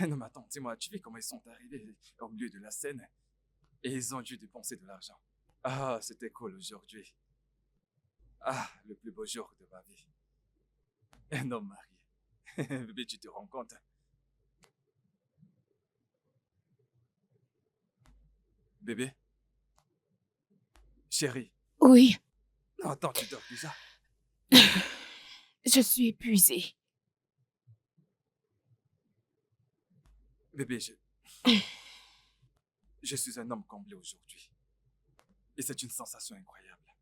Non mais attends, dis-moi, tu vois comment ils sont arrivés au milieu de la scène et ils ont dû dépenser de l'argent. Ah, c'était cool aujourd'hui. Ah, le plus beau jour de ma vie. Un homme marié. Bébé, tu te rends compte? Bébé? Chérie? Oui, Non, attends, tu dors déjà? je suis épuisée. Bébé, je suis un homme comblé aujourd'hui. Et c'est une sensation incroyable.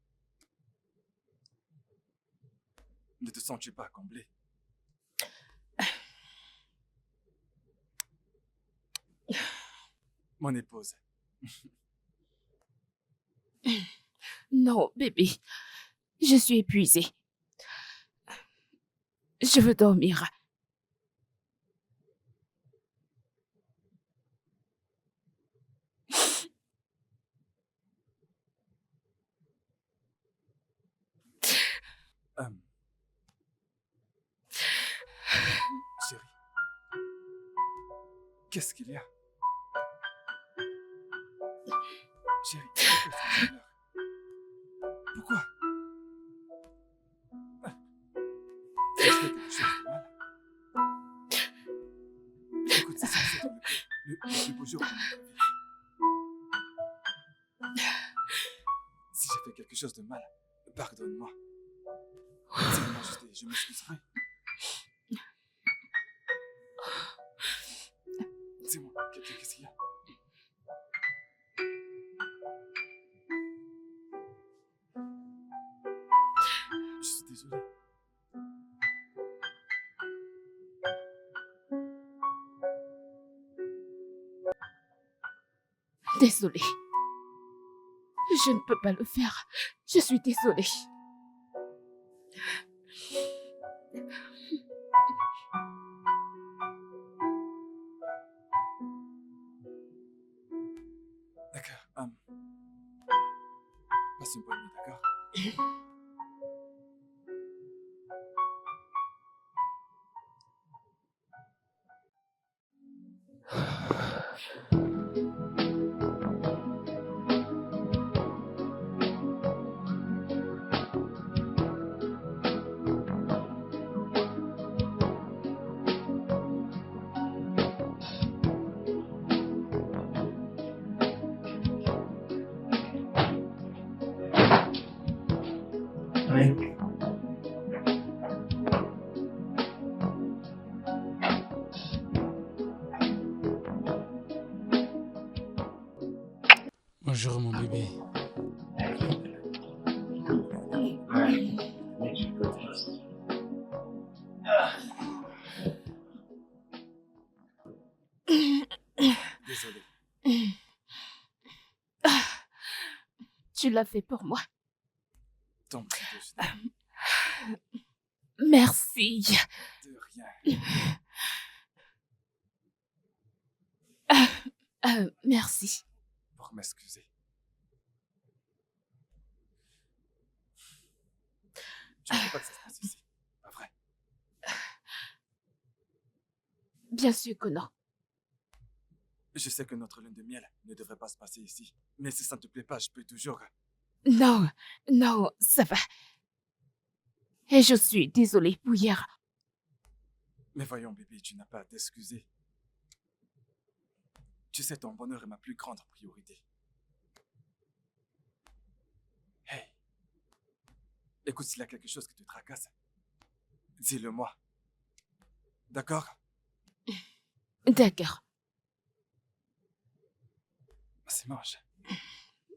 Ne te sens-tu pas comblé? Mon épouse. Non, bébé, je suis épuisée. Je veux dormir. Euh, Chérie, qu'est-ce qu'il y a? Chérie, pourquoi est-ce que tu pleures? Pourquoi? Tu as fait quelque chose de mal? Écoute, c'est censé être le plus beau jour de notre vie. Si j'ai fait quelque chose de mal, pardonne-moi. Dis-moi juste et je m'excuserai. Dis-moi, qu'est-ce qu'il y a? Je suis désolé. Désolée. Je ne peux pas le faire. Je suis désolée. D'accord. Passe une bonne nuit, d'accord? Oui. Bonjour mon bébé. Désolé. Tu l'as fait pour moi. Ton petit déjeuner. Merci. De rien. Merci. Pour m'excuser. Tu ne veux pas que ça se passe ici, pas vrai? Bien sûr que non. Je sais que notre lune de miel ne devrait pas se passer ici. Mais si ça ne te plaît pas, je peux toujours... Non, non, ça va. Et je suis désolée pour hier. Mais voyons, bébé, tu n'as pas à t'excuser. Tu sais, ton bonheur est ma plus grande priorité. Hey, écoute, s'il y a quelque chose qui te tracasse, dis-le-moi. D'accord? D'accord, Vas-y, mange.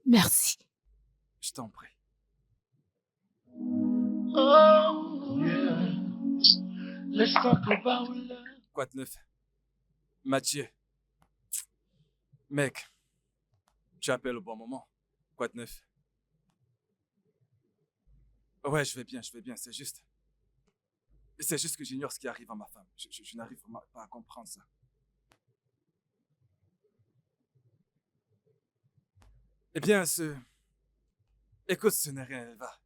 merci. Je t'en prie. Oh, yeah. Let's talk about love. Quoi de neuf? Mathieu. Mec, tu appelles au bon moment. Quoi de neuf? Ouais, je vais bien, c'est juste. C'est juste que j'ignore ce qui arrive à ma femme. Je n'arrive pas à comprendre ça. Eh bien, écoute, ce n'est rien, elle va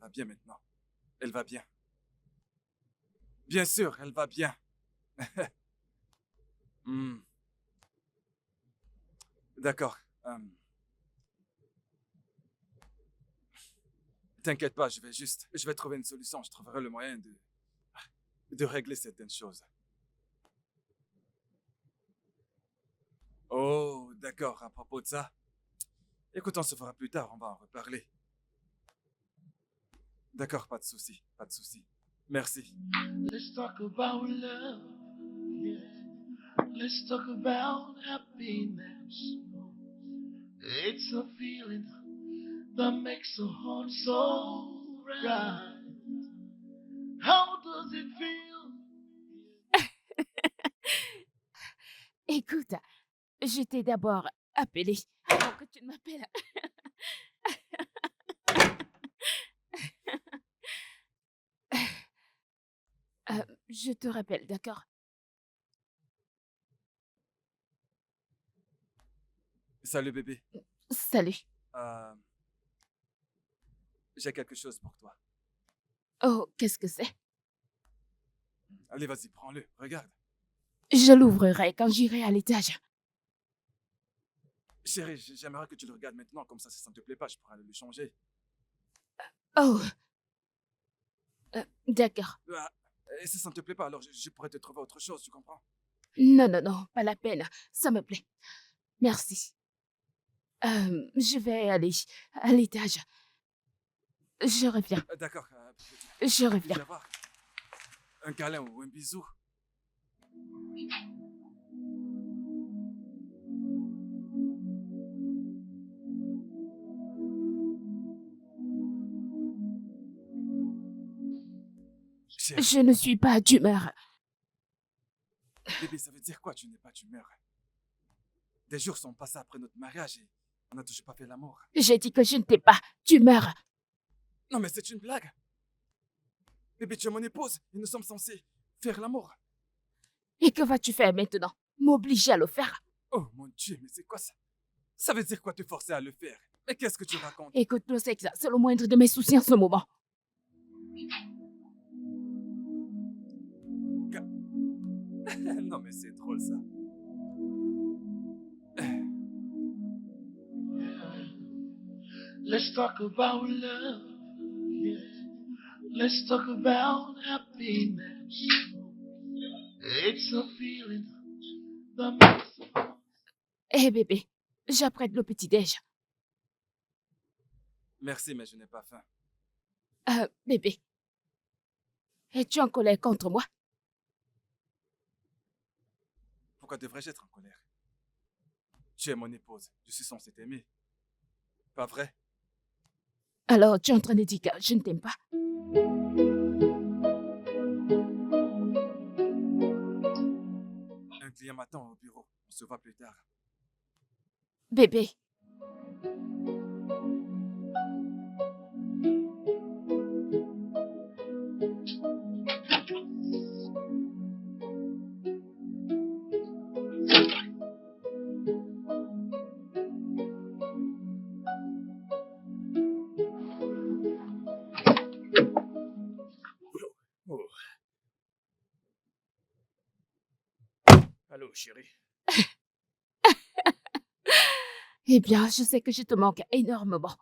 bien maintenant. Elle va bien. Bien sûr, elle va bien. Hmm. D'accord. T'inquiète pas, je vais trouver une solution. Je trouverai le moyen de régler certaines choses. Oh, d'accord, à propos de ça. Écoute, on se fera plus tard, on va en reparler. D'accord, pas de souci, pas de souci. Merci. Let's talk about love. Yeah. Let's talk about happiness. It's a feeling that makes a heart so right. How does it feel? Écoute, je t'ai d'abord appelé avant que tu ne m'appelles. Je te rappelle, d'accord? Salut bébé. Salut. Euh, j'ai quelque chose pour toi. Oh, qu'est-ce que c'est? Allez, vas-y, prends-le, regarde. Je l'ouvrirai quand j'irai à l'étage. Chérie, j'aimerais que tu le regardes maintenant, comme ça, si ça ne te plaît pas, je pourrais le changer. Oh, d'accord. Ah, et si ça ne te plaît pas, alors je pourrais te trouver autre chose, tu comprends? Non, non, non, pas la peine. Ça me plaît. Merci. Je vais aller à l'étage. Je reviens. D'accord, Je reviens. puis-je avoir un câlin ou un bisou? Chérie, Je ne suis pas d'humeur. bébé, ça veut dire quoi, tu n'es pas d'humeur? Des jours sont passés après notre mariage et on n'a toujours pas fait l'amour. J'ai dit que je n'étais pas d'humeur. Non, mais c'est une blague. Bébé, tu es mon épouse et nous sommes censés faire l'amour. Et que vas-tu faire maintenant? M'obliger à le faire? Oh mon Dieu, mais c'est quoi ça? Ça veut dire quoi te forcer à le faire? Mais qu'est-ce que tu racontes? Écoute, le sexe, c'est le moindre de mes soucis en ce moment. Non, mais c'est drôle ça. Let's talk about love. Yeah. Let's talk about happiness. It's a feeling that makes a heart. Hé bébé, j'apprête le petit-déj. Merci, mais je n'ai pas faim. Bébé, es-tu en colère contre moi? Pourquoi devrais-je être en colère? Tu es mon épouse. Je suis censé t'aimer. Pas vrai? Alors, tu es en train de dire que je ne t'aime pas? Un client m'attend au bureau. On se voit plus tard. Bébé, Oh. Allô, chérie. eh bien, je sais que je te manque énormément.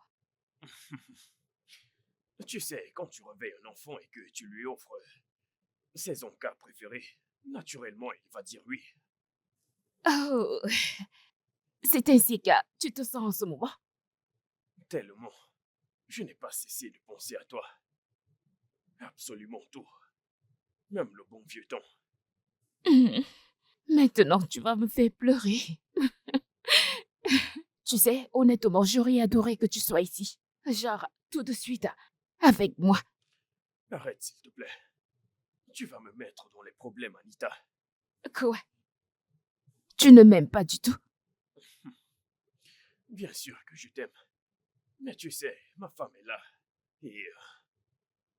Tu sais, quand tu réveilles un enfant et que tu lui offres ses encas préférés, naturellement, il va dire oui. Oh, c'est ainsi que tu te sens en ce moment? Tellement. Je n'ai pas cessé de penser à toi. Absolument tout. Même le bon vieux temps. Maintenant, tu vas me faire pleurer. Tu sais, honnêtement, j'aurais adoré que tu sois ici. Genre, tout de suite, avec moi. Arrête, s'il te plaît. Tu vas me mettre dans les problèmes, Anita. Quoi? Tu ne m'aimes pas du tout? Bien sûr que je t'aime. Mais tu sais, ma femme est là. Et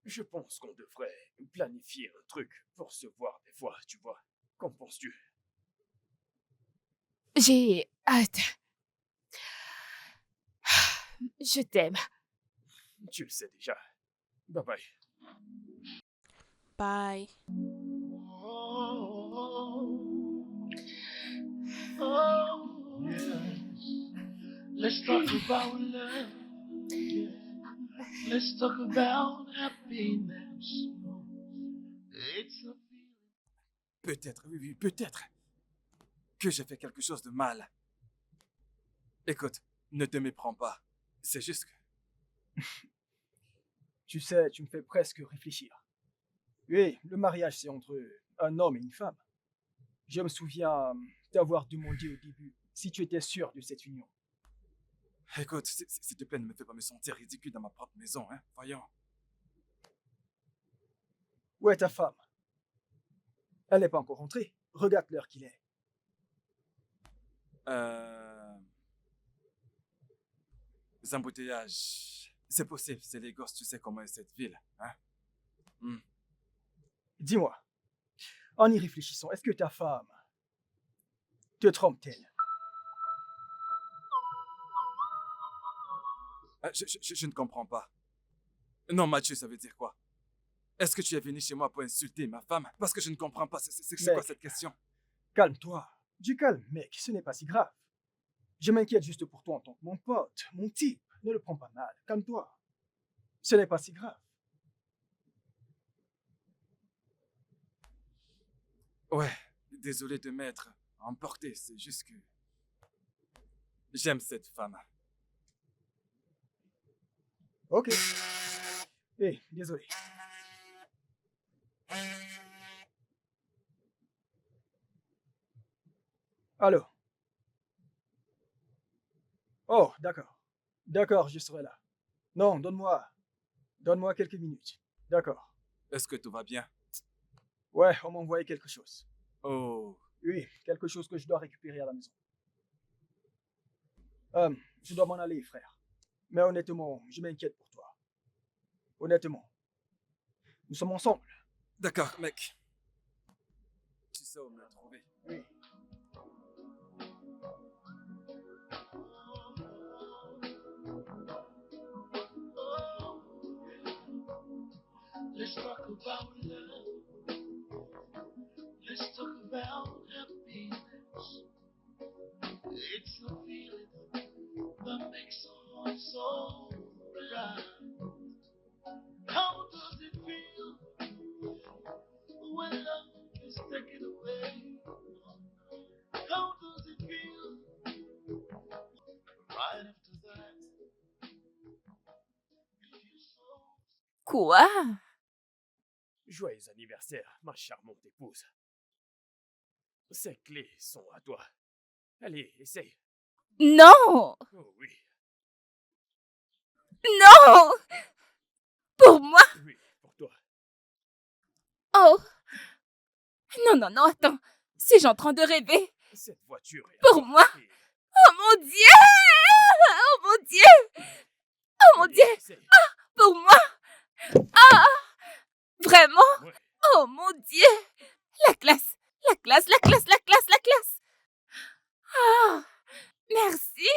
je pense qu'on devrait planifier un truc pour se voir des fois, tu vois. Qu'en penses-tu? J'ai hâte. Je t'aime. Tu le sais déjà. Bye bye. Bye. Oh, Let's talk about love. Yeah. Let's talk about happiness. It's a feeling. Peut-être, oui, oui, peut-être que j'ai fait quelque chose de mal. Écoute, ne te méprends pas. C'est juste que... Tu sais, tu me fais presque réfléchir. Oui, le mariage, c'est entre un homme et une femme. Je me souviens t'avoir demandé au début si tu étais sûr de cette union. Écoute, s'il te plaît, ne me fais pas me sentir ridicule dans ma propre maison, hein. Voyons. Où est ta femme? Elle n'est pas encore rentrée. Regarde l'heure qu'il est. Les embouteillages. C'est possible, c'est les gosses, tu sais comment est cette ville, hein. Dis-moi, en y réfléchissant, est-ce que ta femme te trompe-t-elle? Je ne comprends pas. Non, Mathieu, ça veut dire quoi? Est-ce que tu es venu chez moi pour insulter ma femme? Parce que je ne comprends pas, c'est quoi cette question? Calme-toi. Du calme, mec, ce n'est pas si grave. Je m'inquiète juste pour toi en tant que mon pote, mon type. Ne le prends pas mal, calme-toi. Ce n'est pas si grave. Ouais, désolé de m'être emporté, c'est juste que... J'aime cette femme. Ok. Désolé. Allô? Oh, d'accord. D'accord, je serai là. Non, donne-moi quelques minutes. D'accord. Est-ce que tout va bien? Ouais, on m'a envoyé quelque chose. Oh, Oui, quelque chose que je dois récupérer à la maison. Je dois m'en aller, frère. Mais honnêtement, je m'inquiète pour toi. Honnêtement. Nous sommes ensemble. d'accord, mec. Tu sais où me trouver. Oui. Let's talk about love. Let's talk about happiness. It's a feeling that makes our heart so bright. How does it feel when love is taken away? How does it feel right after that? It feels so. Quoi? Joyeux anniversaire, ma charmante épouse. Ces clés sont à toi. Allez, essaye. Non! Oh oui, Non! Pour moi? oui, pour toi. Oh! Non, non, non, attends. Suis-je en train de rêver? Cette voiture est à Pour toi. moi? Et- Oh mon Dieu! Oh mon Dieu! Oh mon Allez, Dieu! essaye. Pour moi? Ah! Vraiment? Ouais. Oh mon Dieu! La classe! La classe! La classe! La classe! La classe! Ah! Merci!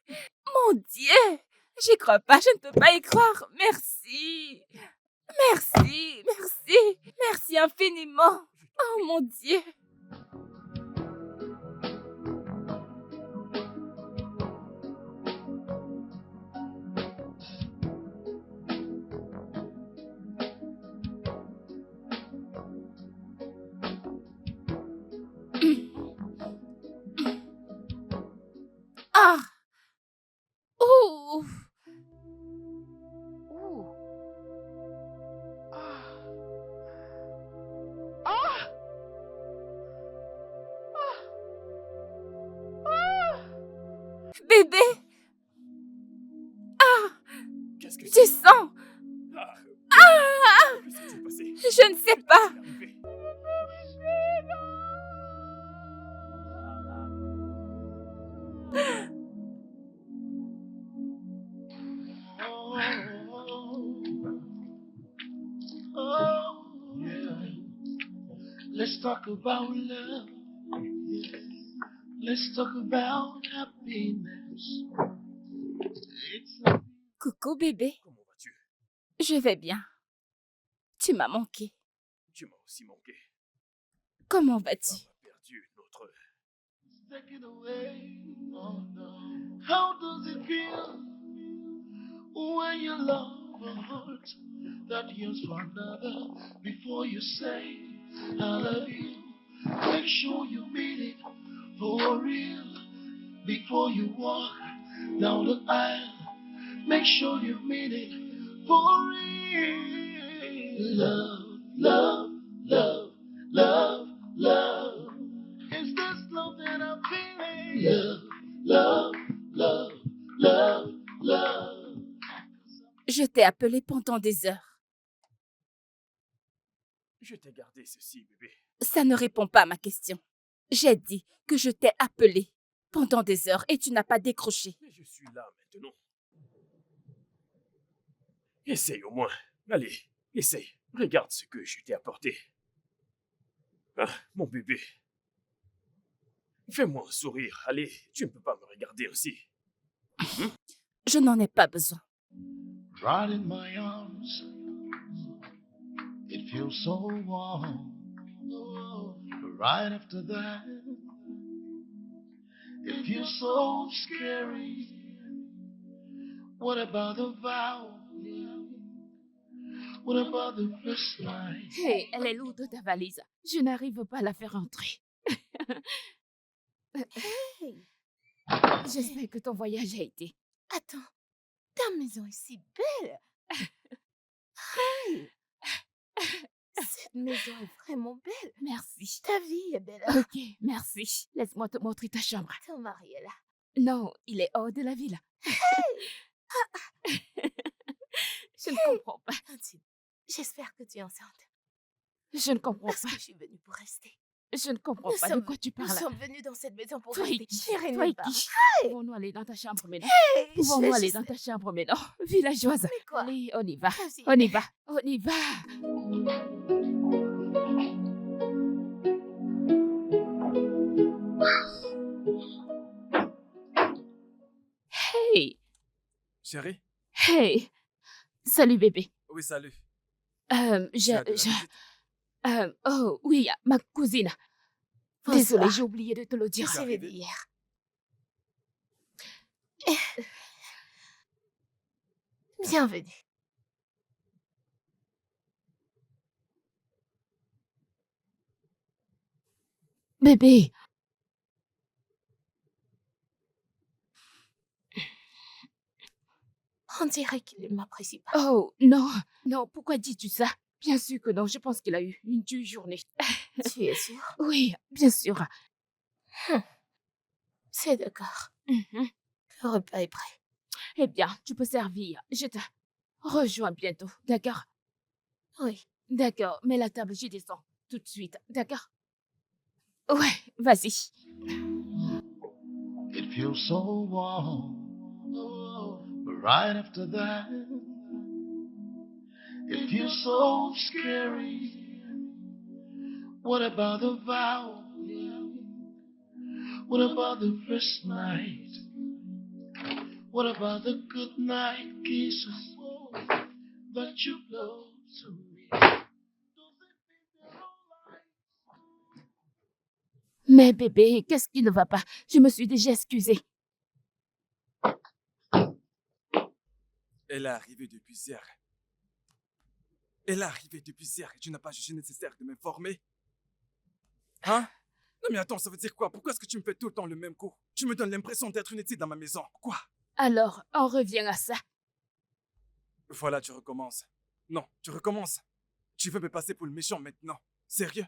Mon Dieu! J'y crois pas, je ne peux pas y croire. Merci! Merci! Merci! Merci infiniment! Oh mon Dieu! Ah! Ouh! Ouh! Ah! Ah! Bébé! Ah! Qu'est-ce que Du c'est? sang! Ah, Ah! que s'est-il passé? Je ne sais pas! Qu'est-il arrivé? Oh, yeah. Let's talk about love. Yeah. Let's talk about happiness. It's a Coucou bébé, Comment vas-tu? je vais bien. Tu m'as manqué. Tu m'as aussi manqué. Comment Femme vas-tu? a perdu notre... taken away. Oh no. How does it feel when you love a heart that yearns for another? Before you say I love you, make sure you mean it for real. Before you walk down the aisle, make sure you mean it for real. Love, love, love, love, love. Is this love that I'm feeling? Love, love, love, love, love. Je t'ai appelé pendant des heures. Je t'ai gardé ceci, bébé. Ça ne répond pas à ma question. J'ai dit que je t'ai appelé pendant des heures et tu n'as pas décroché. Mais je suis là maintenant. Essaye au moins. Allez, essaye. Regarde ce que je t'ai apporté. Ah, mon bébé. Fais-moi un sourire. Allez, tu ne peux pas me regarder ainsi. Je n'en ai pas besoin. Right in my arms, it feels so warm. Right after that, it feels so scary. What about the vow? What about the first night? Hé, elle est lourde ta valise. Je n'arrive pas à la faire entrer. J'espère que ton voyage a été. Attends, ta maison est si belle. Hey, cette maison est vraiment belle. Merci. Ta vie est belle. Ok, merci. Laisse-moi te montrer ta chambre. Ton mari est là. Non, il est hors de la ville. Je ne comprends pas. Tantine, j'espère que tu es enceinte. Je ne comprends Parce pas. que je suis venue pour rester. Je ne comprends Nous pas de sommes- quoi tu Nous parles. sommes venus dans cette maison pour Toi et rester. qui J'irai Toi et nulle part. qui Pouvons-nous aller dans ta chambre maintenant Hey, Pouvons-nous je aller sais- dans ta chambre maintenant Villageoise. Mais quoi? Allez, on y va. Vas-y. On y va. On y va. Hey, Chérie? hey. Salut bébé. Oui, salut. Tu Je, as de la je, visite? oh oui, ma cousine. Bonsoir. Désolée, j'ai oublié de te le dire. Je C'est suis venue arrivé. hier. Bienvenue. Bébé, On dirait qu'il ne m'apprécie pas. oh non, non, pourquoi dis-tu ça? Bien sûr que non, je pense qu'il a eu une dure journée. Tu es sûre? Oui, bien sûr. C'est d'accord. Mhm. Le repas est prêt. Eh bien, tu peux servir. Je te rejoins bientôt, d'accord? Oui. D'accord, mets la table, j'y descends tout de suite, d'accord? Ouais, vas-y. It feels so warm. But right after that, it feels so scary. What about the vow? What about the first night? What about the good night kisses that you blow to me? Mais bébé, qu'est-ce qui ne va pas? Je me suis déjà excusée. Elle est arrivée depuis hier. Elle est arrivée depuis hier et tu n'as pas jugé nécessaire de m'informer. Hein? Non mais attends, ça veut dire quoi? Pourquoi est-ce que tu me fais tout le temps le même coup? Tu me donnes l'impression d'être une étude dans ma maison. Quoi? Alors, on revient à ça. Voilà, tu recommences. Non, tu recommences. Tu veux me passer pour le méchant maintenant. Sérieux?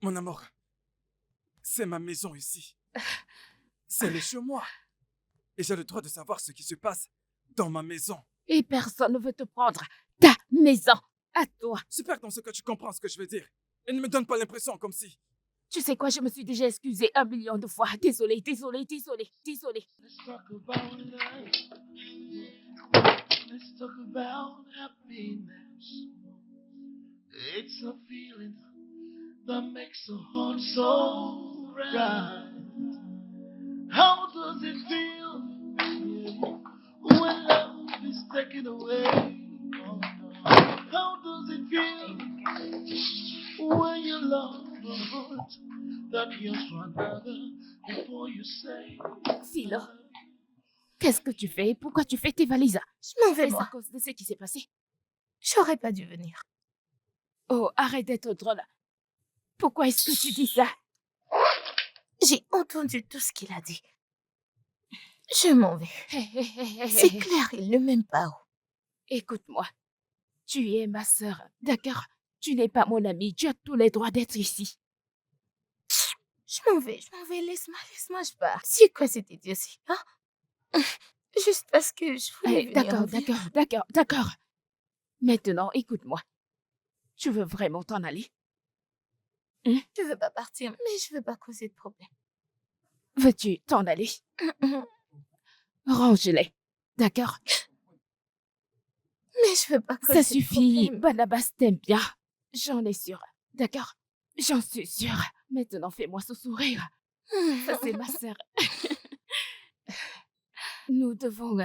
Mon amour, c'est ma maison ici. C'est le chez moi. Et j'ai le droit de savoir ce qui se passe dans ma maison. Et personne ne veut te prendre ta maison à toi. J'espère dans ce que tu comprends ce que je veux dire. Et ne me donne pas l'impression comme si... Tu sais quoi, je me suis déjà excusée 1 million de fois. Désolée, désolée, désolée, désolée. Let's talk about love. Let's talk about happiness. It's a feeling that makes a heart so right. How does it feel when love is taken away? How does it feel when you love a a heart that yearns for another before you say Philo, qu'est-ce que tu fais? Pourquoi tu fais tes valises? Je m'en vais, Est-ce à moi. cause de ce qui s'est passé? J'aurais pas dû venir. Oh, arrête d'être drôle. Pourquoi est-ce que tu dis ça? J'ai entendu tout ce qu'il a dit. Je m'en vais. C'est clair, il ne m'aime pas. Écoute-moi. Tu es ma sœur, d'accord? Tu n'es pas mon ami. Tu as tous les droits d'être ici. Je m'en vais. Laisse-moi, je pars. C'est quoi cette idiotie, hein? Juste parce que je voulais venir en ville. D'accord. Maintenant, écoute-moi. Tu veux vraiment t'en aller? Je veux pas partir, mais je veux pas causer de problème. Veux-tu t'en aller? Range-les, d'accord? Mais je veux pas causer Ça de suffit, problème. Barnabas t'aime bien. J'en ai sûre, d'accord? J'en suis sûre. Maintenant, fais-moi ce sourire. Ça, c'est ma sœur. Nous devons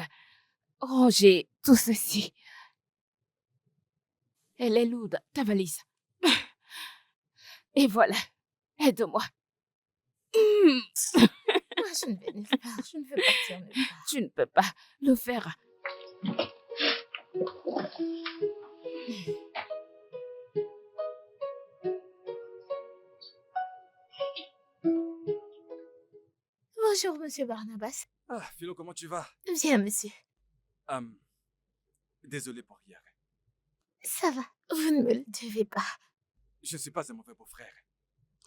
ranger tout ceci. Elle est lourde, ta valise. Et voilà, aide-moi. Moi, je ne vais nulle part. Je ne veux partir nulle part. Tu ne peux pas le faire. Bonjour, monsieur Barnabas. Ah, Philo, comment tu vas? Bien, monsieur. Désolé pour hier. Ça va. Vous ne me le devez pas. Je ne suis pas un mauvais beau-frère.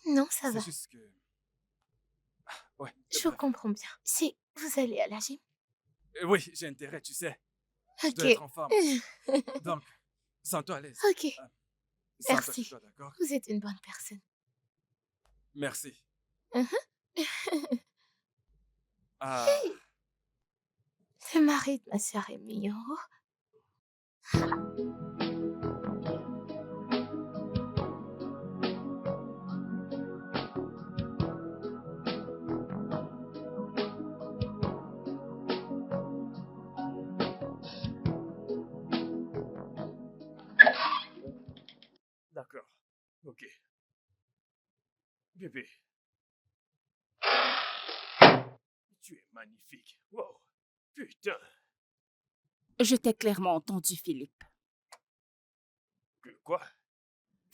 Non, ça va. C'est juste que... Ouais. Je comprends bien. Si vous allez à la gym. Oui, j'ai intérêt, tu sais. Je dois Ok. être en forme. Donc, sens-toi à l'aise. Ok. Sens-toi Merci. chez toi, d'accord? Vous êtes une bonne personne. Merci. Mhm. Ah, Le mari de ma sœur est mignon. D'accord. Ok. Bébé. Tu es magnifique. Wow. Putain. Je t'ai clairement entendu, Philippe. Que quoi?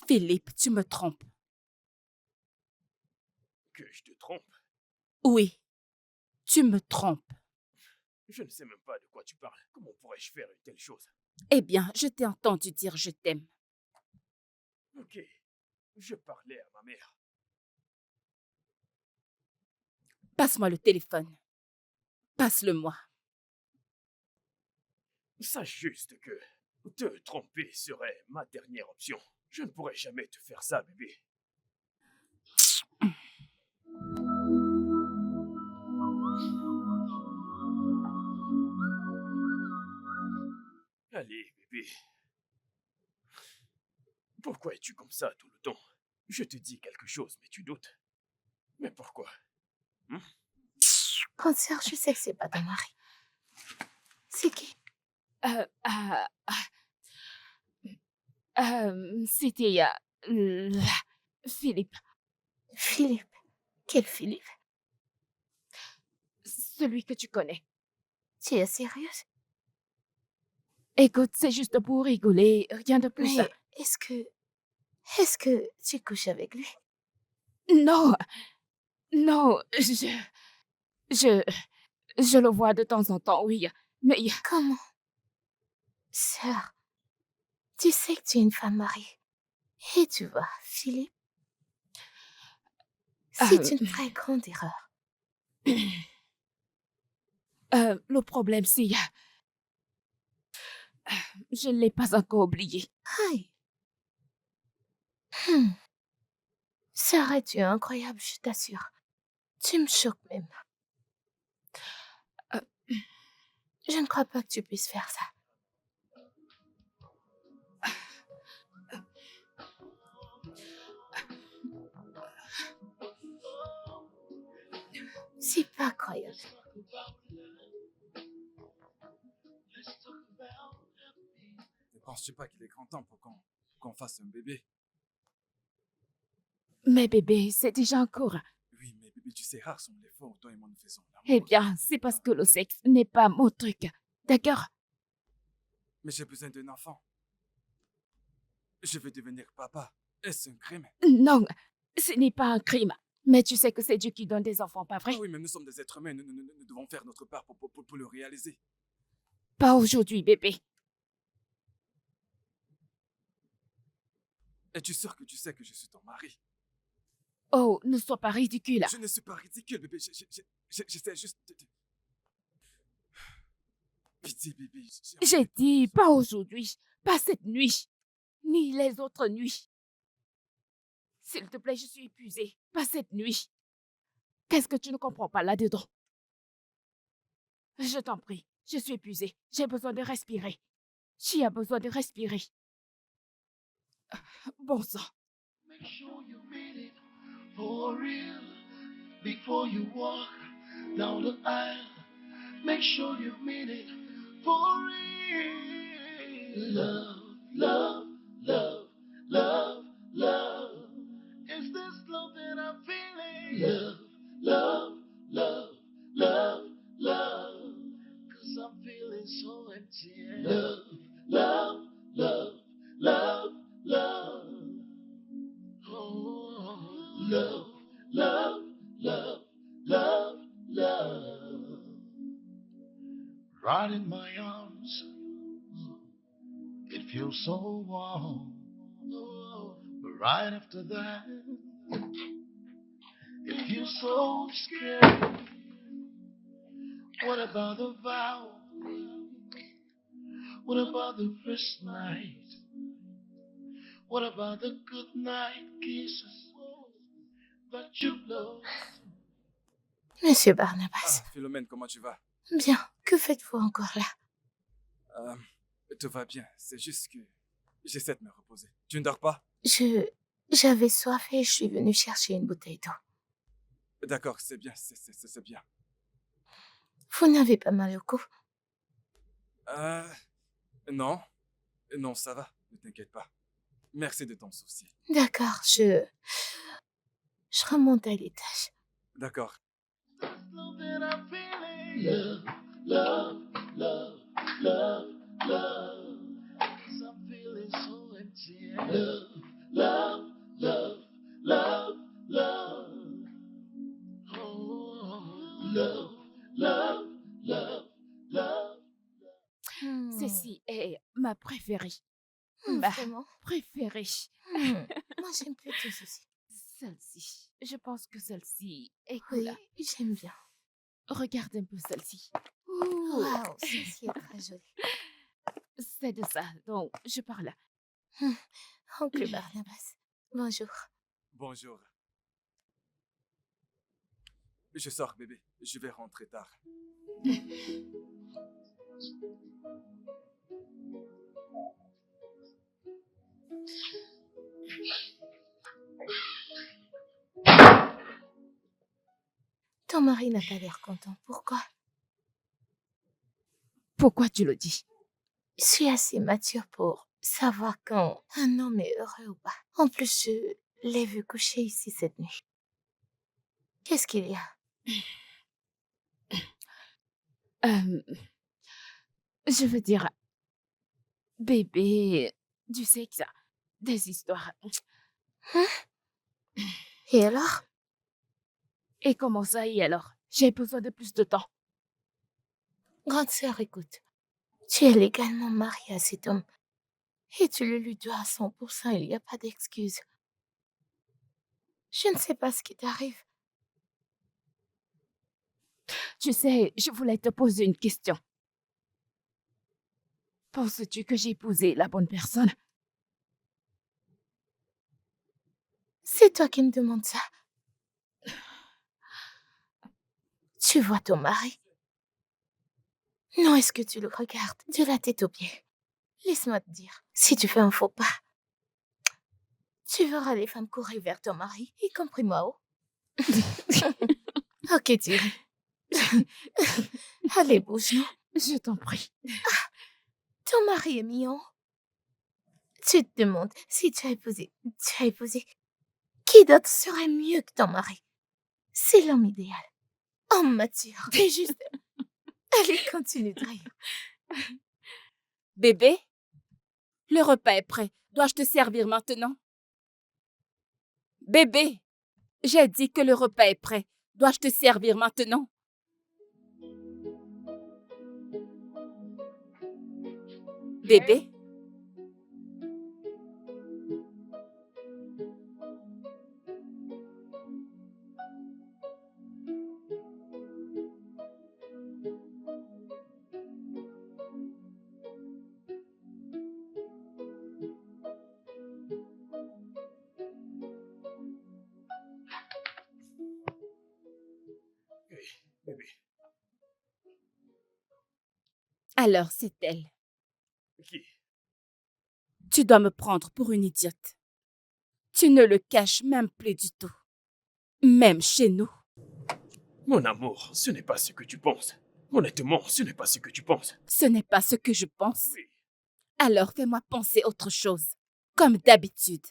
Philippe, tu me trompes. Que je te trompe? Oui, tu me trompes. Je ne sais même pas de quoi tu parles. Comment pourrais-je faire une telle chose? Eh bien, je t'ai entendu dire je t'aime. Ok. Je parlais à ma mère. Passe-moi le téléphone. Passe-le-moi. Sache juste que te tromper serait ma dernière option. Je ne pourrais jamais te faire ça, bébé. Allez, bébé. Pourquoi es-tu comme ça tout le temps? Je te dis quelque chose, mais tu doutes. Mais pourquoi? Concert, je sais que c'est pas ton mari. C'est qui? C'était Philippe, Philippe. Quel Philippe? celui que tu connais. Tu es sérieuse? Écoute, c'est juste pour rigoler, rien de plus. Mais est-ce que tu couches avec lui? Non, non, je le vois de temps en temps, oui, mais Comment? Sœur, tu sais que tu es une femme mariée. Et tu vois, Philippe, c'est une très grande erreur. le problème, c'est je ne l'ai pas encore oublié. Aïe. Serais-tu incroyable, je t'assure. Tu me choques même. Je ne crois pas que tu puisses faire ça. C'est pas croyable. ne penses-tu pas qu'il est grand temps pour qu'on fasse un bébé? Mais bébé, c'est déjà un cours. Oui, mais bébé, tu sais, rares sont les fois où toi et moi nous faisons l'amour. Eh bien, c'est parce que le sexe n'est pas mon truc. D'accord? Mais j'ai besoin d'un enfant. Je veux devenir papa. Est-ce un crime? Non, ce n'est pas un crime. Mais tu sais que c'est Dieu qui donne des enfants, pas vrai? Ah oui, mais nous sommes des êtres humains. Nous devons faire notre part pour le réaliser. Pas aujourd'hui, bébé. Es-tu sûr que tu sais que je suis ton mari? Oh, ne sois pas ridicule. Je ne suis pas ridicule, bébé. J'essaie juste de... Pitié, bébé. J'ai dit pas aujourd'hui, pas cette nuit, ni les autres nuits. S'il te plaît, je suis épuisée. Pas cette nuit. Qu'est-ce que tu ne comprends pas là-dedans? Je t'en prie, je suis épuisée. J'ai besoin de respirer. Tu as besoin de respirer. Bon sang. Make sure you mean it for real before you walk down the aisle. Make sure you mean it for real. Love, love, love, love, love. Is this love that I'm feeling? Love, love, love, love, love. 'Cause I'm feeling so empty. Love, love, love, love, love. Oh, love, love, love, love, love. Right in my arms, it feels so warm. Oh, but right after that, it feels so scary. What about the vow? What about the first night? What about the good night kisses that you lost? Monsieur Barnabas. Ah, Philomène, comment tu vas? Bien, que faites-vous encore là? Tout va bien. C'est juste que j'essaie de me reposer. Tu ne dors pas? J'avais soif et je suis venue chercher une bouteille d'eau. D'accord, c'est bien, c'est bien. Vous n'avez pas mal au cou? Non. Non, ça va. Ne t'inquiète pas. Merci de ton souci. D'accord, je remonte à l'étage. D'accord. Love that I'm feeling. Love, love, love, love, love. 'Cause I'm feeling so empty. Love, love, love, love, love. Oh, love, love, love, love. Ceci est ma préférée. Ma Vraiment? préférée. Moi, j'aime plutôt ceci. Celle-ci. Je pense que celle-ci est cool. Oui, j'aime bien. Regarde un peu celle-ci. Waouh, ceci est très joli. C'est de ça dont je parle. Oncle Barnabas, bonjour. Bonjour. Je sors, bébé. Je vais rentrer tard. Ton mari n'a pas l'air content. Pourquoi? Pourquoi tu le dis? Je suis assez mature pour savoir quand un homme est heureux ou pas. En plus, je l'ai vu coucher ici cette nuit. Qu'est-ce qu'il y a? Je veux dire, bébé, du sexe, des histoires. Et alors? Et comment ça, et alors? J'ai besoin de plus de temps. Grande sœur, écoute. Tu es légalement mariée à cet homme. Et tu le lui dois à 100%, il n'y a pas d'excuse. Je ne sais pas ce qui t'arrive. Tu sais, je voulais te poser une question. Penses-tu que j'ai épousé la bonne personne? C'est toi qui me demandes ça. Tu vois ton mari? Non, est-ce que tu le regardes de la tête aux pieds? Laisse-moi te dire, si tu fais un faux pas, tu verras les femmes courir vers ton mari, y compris moi. Oh. Ok, Thierry. Allez, bouge-nous. Je t'en prie. Ton mari est mignon. Tu te demandes si tu as épousé Qui d'autre serait mieux que ton mari? C'est l'homme idéal. Homme mature. T'es juste... Allez, continue de rire. Bébé, le repas est prêt. Dois-je te servir maintenant? Bébé, j'ai dit que le repas est prêt. Dois-je te servir maintenant? Bébé? Oui, bébé. Alors c'est elle. Qui? Tu dois me prendre pour une idiote. Tu ne le caches même plus du tout. Même chez nous. Mon amour, ce n'est pas ce que tu penses. Honnêtement, ce n'est pas ce que tu penses. Ce n'est pas ce que je pense. Oui. Alors fais-moi penser autre chose. Comme d'habitude.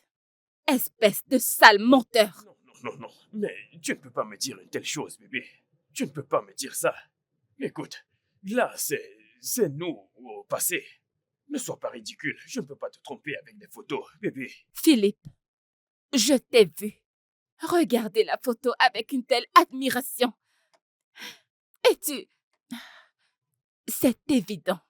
Espèce de sale menteur. Non, non, non, non. Mais tu ne peux pas me dire une telle chose, bébé. Tu ne peux pas me dire ça. Écoute, là, c'est nous au passé. Ne sois pas ridicule. Je ne peux pas te tromper avec des photos, bébé. Philippe, je t'ai vu. Regarder la photo avec une telle admiration. Et tu... C'est évident.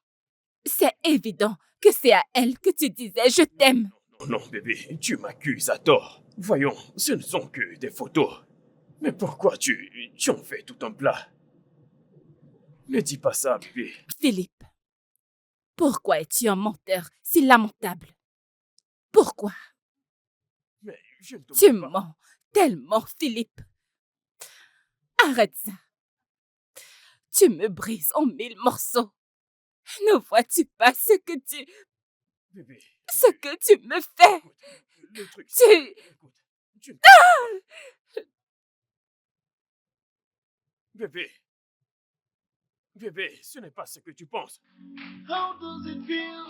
C'est évident que c'est à elle que tu disais « je t'aime ». Non, non, bébé, tu m'accuses à tort. Voyons, ce ne sont que des photos. Mais pourquoi tu en fais tout un plat? Ne dis pas ça, bébé. Philippe, pourquoi es-tu un menteur si lamentable? Pourquoi? Mais je ne te Tu mens pas. mens tellement, Philippe. Arrête ça. Tu me brises en 1000 morceaux. Ne vois-tu pas ce que Bébé, tu me fais? écoute, le truc, Tu... écoute, tu ne... Bébé, ce n'est pas ce que tu penses. How does it feel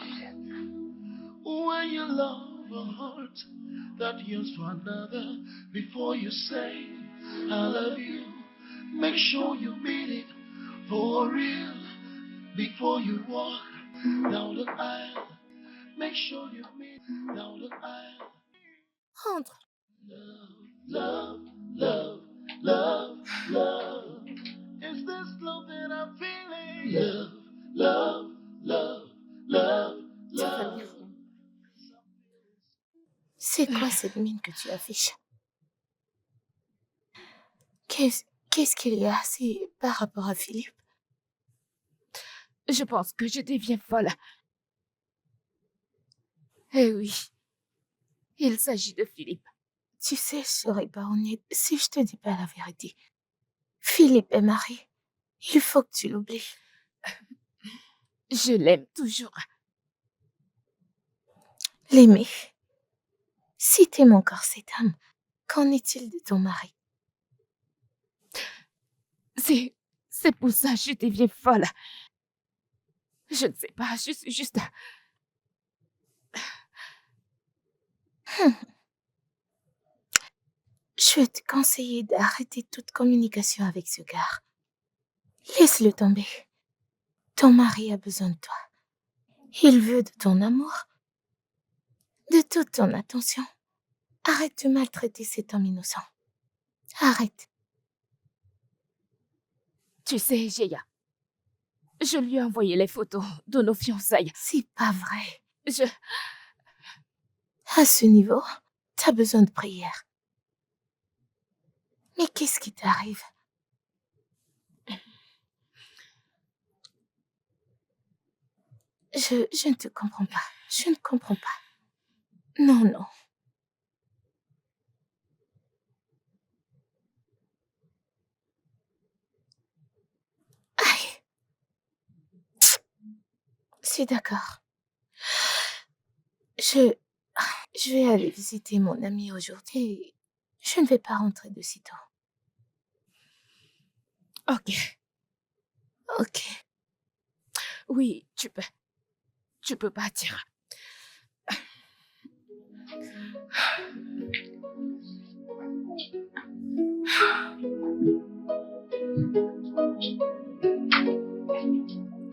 when you love a heart that yearns for another? Before you say I love you, make sure you mean it for real. Before you walk down the aisle, make sure you mean down the aisle. Rentre. Love, love, love, love. Is this love that I'm feeling? Love, love, love, love, Tu vas bien. love. C'est quoi cette mine que tu affiches? Qu'est-ce qu'il y a? C'est par rapport à Philippe? Je pense que je deviens folle. Eh oui, il s'agit de Philippe. Tu sais, je serais pas honnête si je te dis pas la vérité. Philippe est marié. Il faut que tu l'oublies. Je l'aime toujours. L'aimer. Si t'aimes encore cette âme, qu'en est-il de ton mari? C'est pour ça que je deviens folle. Je ne sais pas, je suis juste... Je vais te conseiller d'arrêter toute communication avec ce gars. Laisse-le tomber. Ton mari a besoin de toi. Il veut de ton amour, de toute ton attention. Arrête de maltraiter cet homme innocent. Arrête. Tu sais, Géa, je lui ai envoyé les photos de nos fiançailles. C'est pas vrai. Je... À ce niveau, t'as besoin de prière. Mais qu'est-ce qui t'arrive? Je ne te comprends pas. Je ne comprends pas. Non, non. Aïe. C'est d'accord. Je vais aller visiter mon ami aujourd'hui. Je ne vais pas rentrer de sitôt. Ok. Ok. Oui, tu peux partir.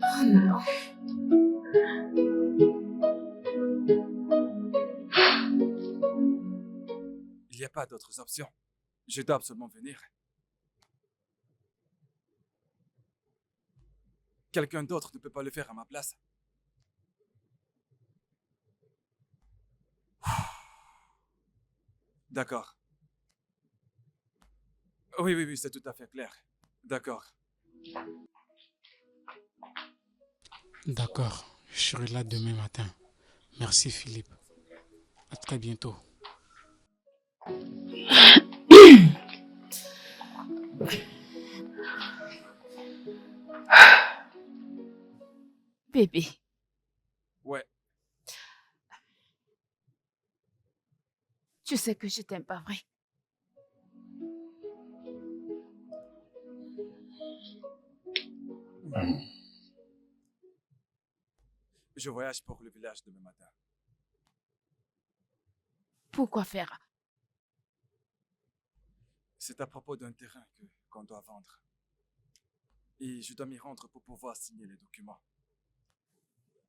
Oh non. Il n'y a pas d'autres options. Je dois absolument venir. Quelqu'un d'autre ne peut pas le faire à ma place. D'accord. Oui, c'est tout à fait clair. D'accord. D'accord, je serai là demain matin. Merci Philippe. À très bientôt. Bébé, Ouais, tu sais que je t'aime pas vrai. je voyage pour le village demain matin. Pourquoi faire? C'est à propos d'un terrain qu'on doit vendre. Et je dois m'y rendre pour pouvoir signer les documents.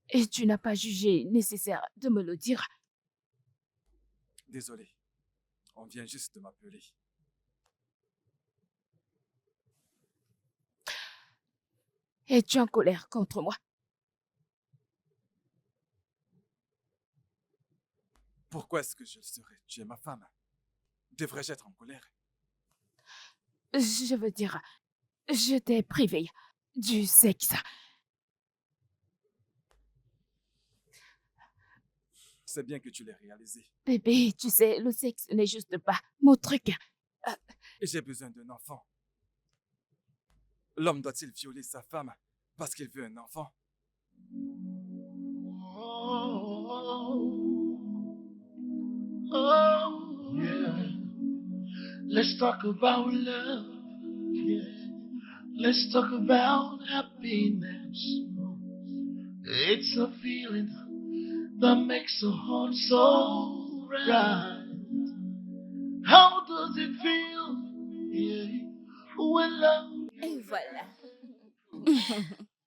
Et tu n'as pas jugé nécessaire de me le dire? Désolé, on vient juste de m'appeler. Es-tu en colère contre moi? Pourquoi est-ce que je le serais? Tu es ma femme. Devrais-je être en colère? Je veux dire, je t'ai privé du sexe. C'est bien que tu l'aies réalisé. Bébé, tu sais, le sexe n'est juste pas mon truc. Et j'ai besoin d'un enfant. L'homme doit-il violer sa femme parce qu'il veut un enfant? Oh, yeah. Let's talk about love. Yeah. Let's talk about happiness. It's a feeling that makes a heart so right. How does it feel? Yeah. When love. Et voilà.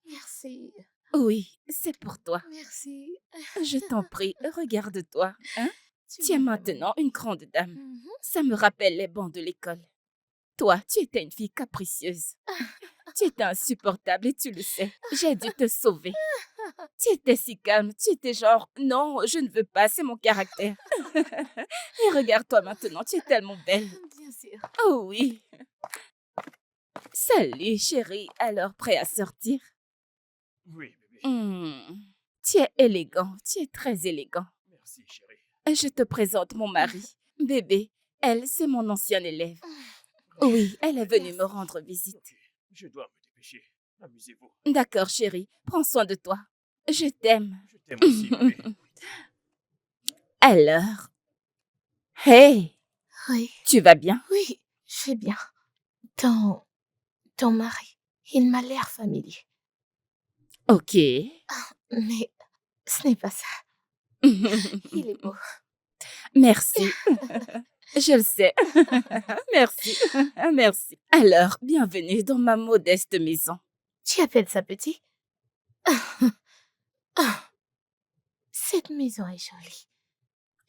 Merci. Oui, c'est pour toi. Merci. Je t'en prie, regarde-toi. Hein? Tu es m'as maintenant une grande dame. vraiment- Mhm. Ça me rappelle les bancs de l'école. Toi, tu étais une fille capricieuse. Tu étais insupportable et tu le sais. J'ai dû te sauver. Tu étais si calme. Tu étais genre, non, je ne veux pas, c'est mon caractère. Et regarde-toi maintenant, tu es tellement belle. Bien sûr. Oh oui. Salut, chérie. Alors, prêt à sortir? Oui, bébé. Tu es élégant. Tu es très élégant. Merci, chérie. Je te présente mon mari. Bébé, elle, c'est mon ancienne élève. Oui, elle est venue me rendre visite. Ok, je dois me dépêcher. Amusez-vous. D'accord, chérie. Prends soin de toi. Je t'aime. Je t'aime aussi, bébé. Alors? Hey, Oui, tu vas bien? oui, je vais bien. Ton mari, il m'a l'air familier. Ok. Mais ce n'est pas ça. Il est beau. Merci. Je le sais. Merci. Merci. Alors, bienvenue dans ma modeste maison. Tu appelles ça petit? Ah, cette maison est jolie.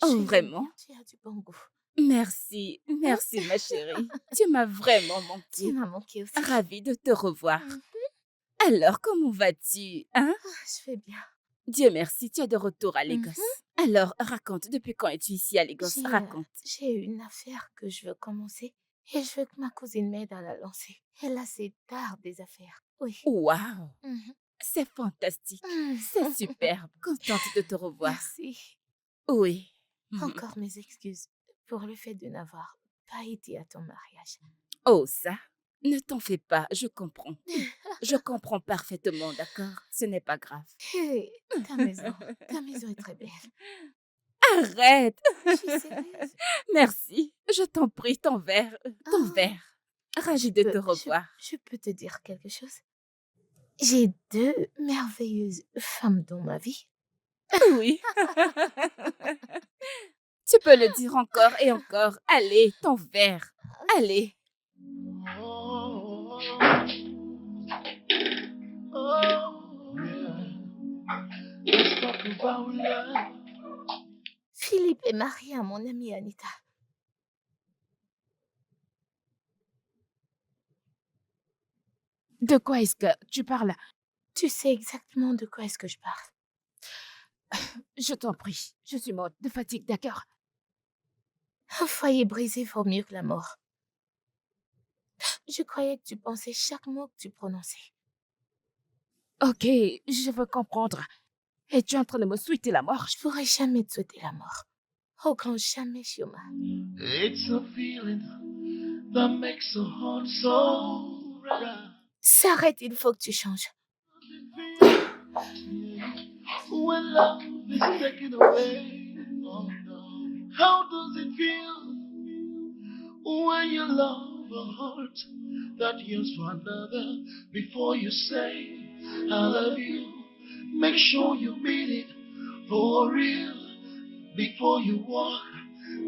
Oh, Je l'aime vraiment? bien, tu as du bon goût. Merci. Merci, ma chérie. Tu m'as vraiment Tu manqué. m'as manqué aussi. Ravie de te revoir. Mhm. Alors, comment vas-tu, hein? Je vais bien. Dieu merci, tu es de retour à Lagos. Alors, raconte, depuis quand es-tu ici à Lagos? J'ai, Raconte. J'ai une affaire que je veux commencer et je veux que ma cousine m'aide à la lancer. Elle a ses dards des affaires. Oui. Waouh, Mhm. c'est fantastique. Mhm. C'est superbe. Contente de te revoir. Merci. Oui. Encore mes excuses pour le fait de n'avoir pas été à ton mariage. Oh, ça, ne t'en fais pas, je comprends. Je comprends parfaitement, d'accord? Ce n'est pas grave. Hé, ta maison est très belle. Arrête! Je suis sérieuse. Merci. Je t'en prie, ton verre. Ton Ah. verre. Ravi de te peux- revoir. Je peux te dire quelque chose? J'ai 2 merveilleuses femmes dans ma vie. Oui. Tu peux le dire encore et encore. Allez, ton verre. Allez. Oh, oh, yeah. Let's talk about love. Philippe est marié à mon amie Anita. De quoi est-ce que tu parles? Tu sais exactement de quoi est-ce que je parle. Je t'en prie. Je suis morte de fatigue, d'accord? Un foyer brisé vaut mieux que la mort. Je croyais que tu pensais chaque mot que tu prononçais. Ok, je veux comprendre. Es-tu en train de me souhaiter la mort? Je pourrais jamais te souhaiter la mort. Au grand jamais, Shioma. It's a feeling that makes a heart so right. S'arrête, il faut que tu changes. When love is taken away, oh no. How does it feel when you love a heart that yearns for another? Before you say I love you, make sure you mean it for real. Before you walk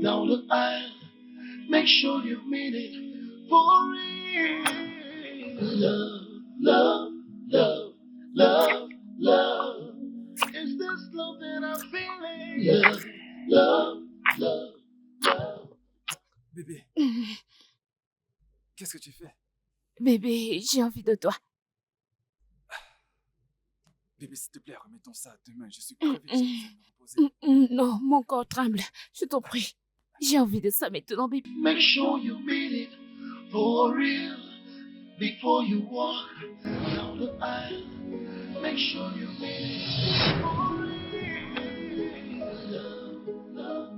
down the aisle, make sure you mean it for real. Love, love, love, love, love. Is this love that I'm feeling? Love, love, love, love. Bébé, qu'est-ce que tu fais? Bébé, j'ai envie de toi. Bébé, s'il te plaît, remettons ça demain. Je suis crevé, j'ai besoin de me reposer. Non, mon corps tremble. Je t'en prie. J'ai envie de ça maintenant, bébé. Make sure you mean it for real. Before you walk down the aisle, make sure you mean it for real. Love, love.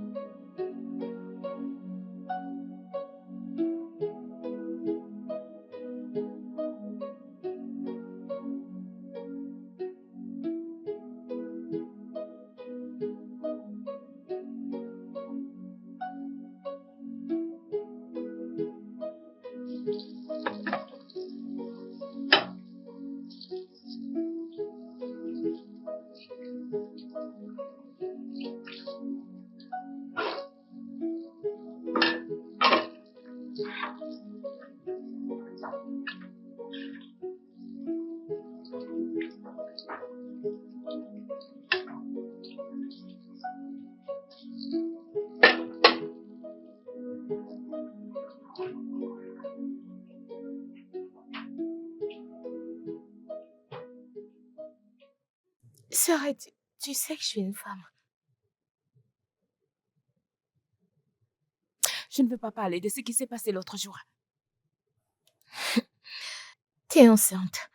S'arrête, tu sais que je suis une femme. Je ne veux pas parler de ce qui s'est passé l'autre jour. T'es enceinte.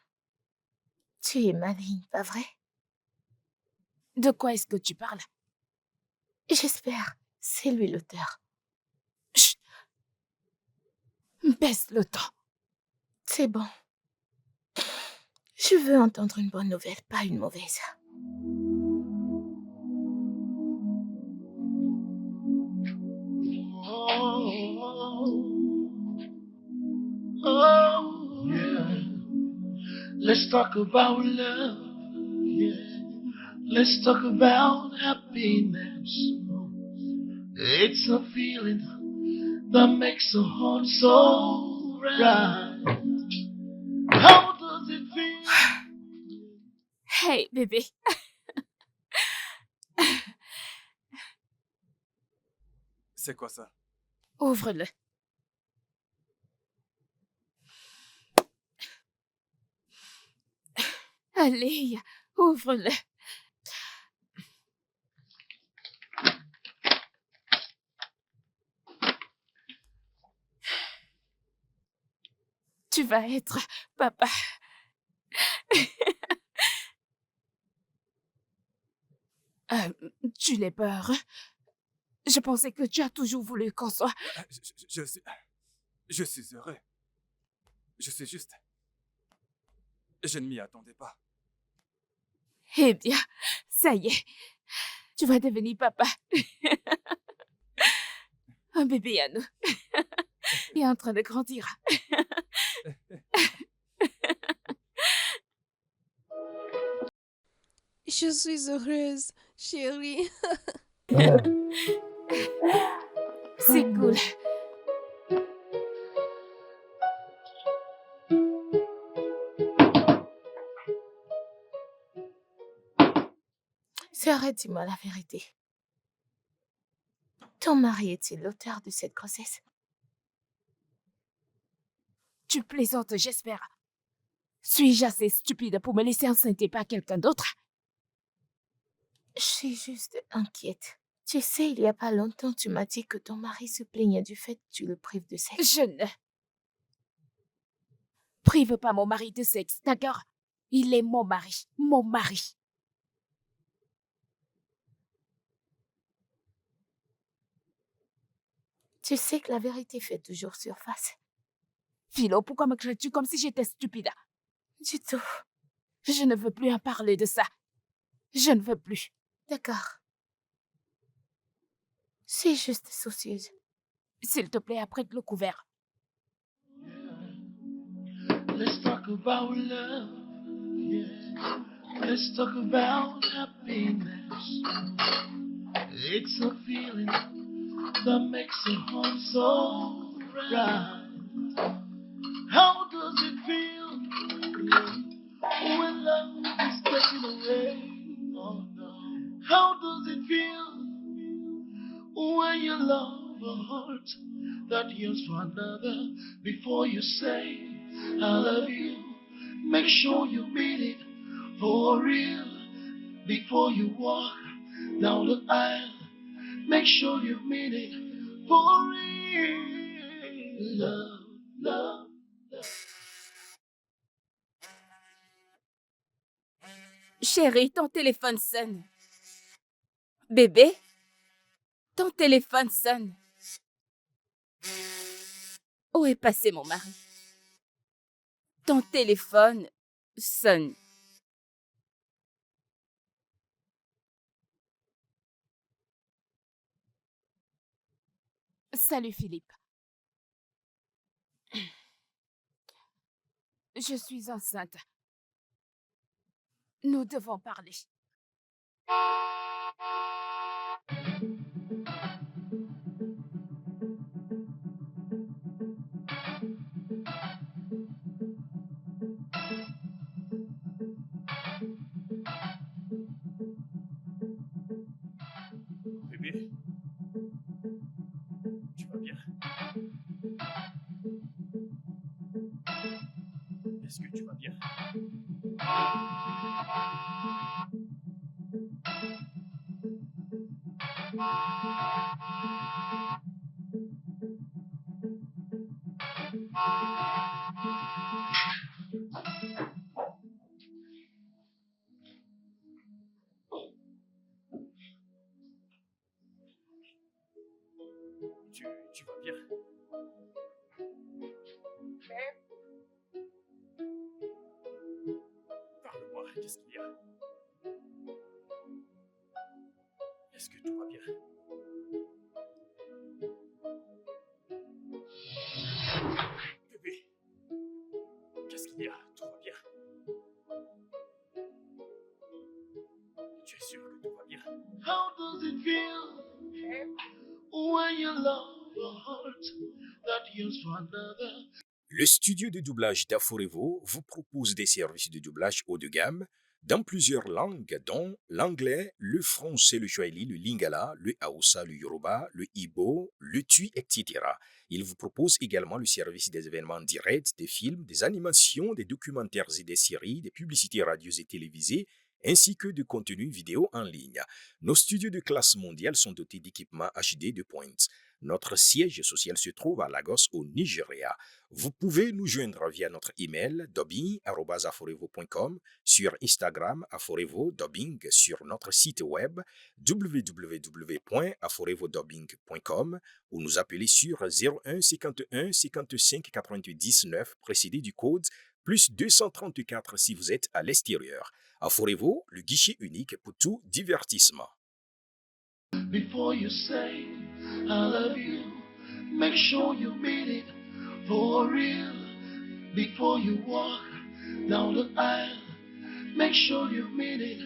Tu es maligne, pas vrai? De quoi est-ce que tu parles? J'espère. C'est lui l'auteur. Chut. Baisse le ton. C'est bon. Je veux entendre une bonne nouvelle, pas une mauvaise. Oh, yeah. Let's talk about love. Yeah. Let's talk about happiness. It's a feeling that makes a heart so right. How does it feel? Hey, bébé. C'est quoi ça? Ouvre-le. Allez, ouvre-le. Tu vas être papa. Tu l'as peur. Je pensais que tu as toujours voulu qu'on soit... Je suis heureux. Je suis juste... Je ne m'y attendais pas. Eh bien, ça y est. Tu vas devenir papa. Un bébé à nous. Il est en train de grandir. Je suis heureuse, chérie. C'est cool. Sœur, dis-moi la vérité. Ton mari est-il l'auteur de cette grossesse? Tu plaisantes, j'espère. Suis-je assez stupide pour me laisser enceinte par quelqu'un d'autre? Je suis juste inquiète. Tu sais, il y a pas longtemps, tu m'as dit que ton mari se plaignait du fait que tu le prives de sexe. Je ne prive pas mon mari de sexe, d'accord? Il est mon mari, mon mari. Tu sais que la vérité fait toujours surface. Philo, pourquoi me crées-tu comme si j'étais stupide? Du tout. Je ne veux plus en parler de ça. Je ne veux plus. D'accord. C'est juste soucieuse. S'il te plaît, apprête le couvert. Let's talk about love. Yeah. Let's talk about happiness. It's a feeling that makes a heart so right. How does it feel when love is taken away? Oh no. How does it feel when you love a heart that yearns for another? Before you say I love you, make sure you mean it for real. Before you walk down the aisle, make sure you mean it for real. Love, love, love. Chérie, ton téléphone sonne. Bébé, ton téléphone sonne. Où est passé mon mari? Ton téléphone sonne. Salut Philippe. Je suis enceinte. Nous devons parler. Bébé, tu vas bien? Est-ce que tu vas bien? Tu vas bien? Parle-moi, qu'est-ce qu'il y a? Est-ce que tout va bien? Bébé, qu'est-ce qu'il y a? Tout va bien? Tu es sûr que tout va bien? How does it feel when you love a heart that yearns for another? Le studio de doublage d'Aforevo vous propose des services de doublage haut de gamme dans plusieurs langues, dont l'anglais, le français, le swahili, le lingala, le hausa, le yoruba, le igbo, le tui, etc. Il vous propose également le service des événements directs, des films, des animations, des documentaires et des séries, des publicités radio et télévisées, ainsi que de contenus vidéo en ligne. Nos studios de classe mondiale sont dotés d'équipements HD de pointe. Notre siège social se trouve à Lagos, au Nigeria. Vous pouvez nous joindre via notre email dubbing@aforevo.com, sur Instagram aforevo-dubbing, sur notre site web www.aforevodubbing.com ou nous appeler sur 01 51 55 88 19 précédé du code plus 234 si vous êtes à l'extérieur. Aforevo, le guichet unique pour tout divertissement. Before you say I love you, make sure you mean it for real. Before you walk down the aisle, make sure you mean it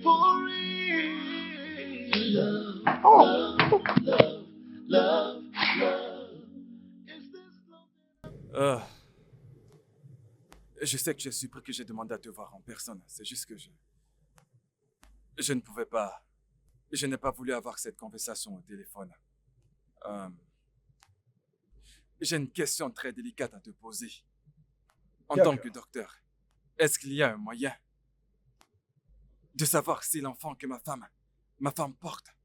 for real. Love, love, love, love, love. Is this love? Je sais que je suis pris que j'ai demandé à te voir en personne. C'est juste que je ne pouvais pas. Je n'ai pas voulu avoir cette conversation au téléphone. J'ai une question très délicate à te poser. En tant que docteur, est-ce qu'il y a un moyen de savoir si l'enfant que ma femme porte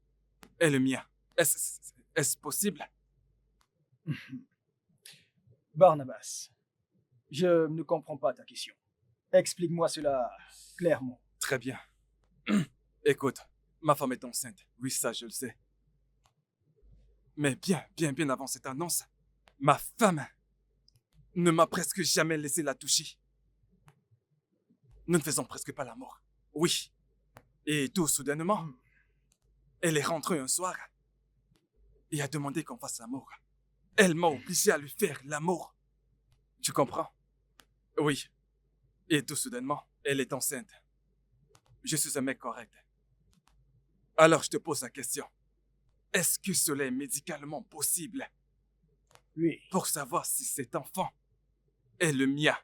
est le mien? Est-ce possible? Barnabas, je ne comprends pas ta question. Explique-moi cela clairement. Très bien. Écoute, ma femme est enceinte. Oui, ça, je le sais. Mais bien avant cette annonce, ma femme ne m'a presque jamais laissé la toucher. Nous ne faisons presque pas l'amour. Oui. Et tout soudainement, elle est rentrée un soir et a demandé qu'on fasse l'amour. Elle m'a obligé à lui faire l'amour. Tu comprends? Oui. Et tout soudainement, elle est enceinte. Je suis un mec correct. Alors je te pose la question. Est-ce que cela est médicalement possible? Oui. Pour savoir si cet enfant est le mien.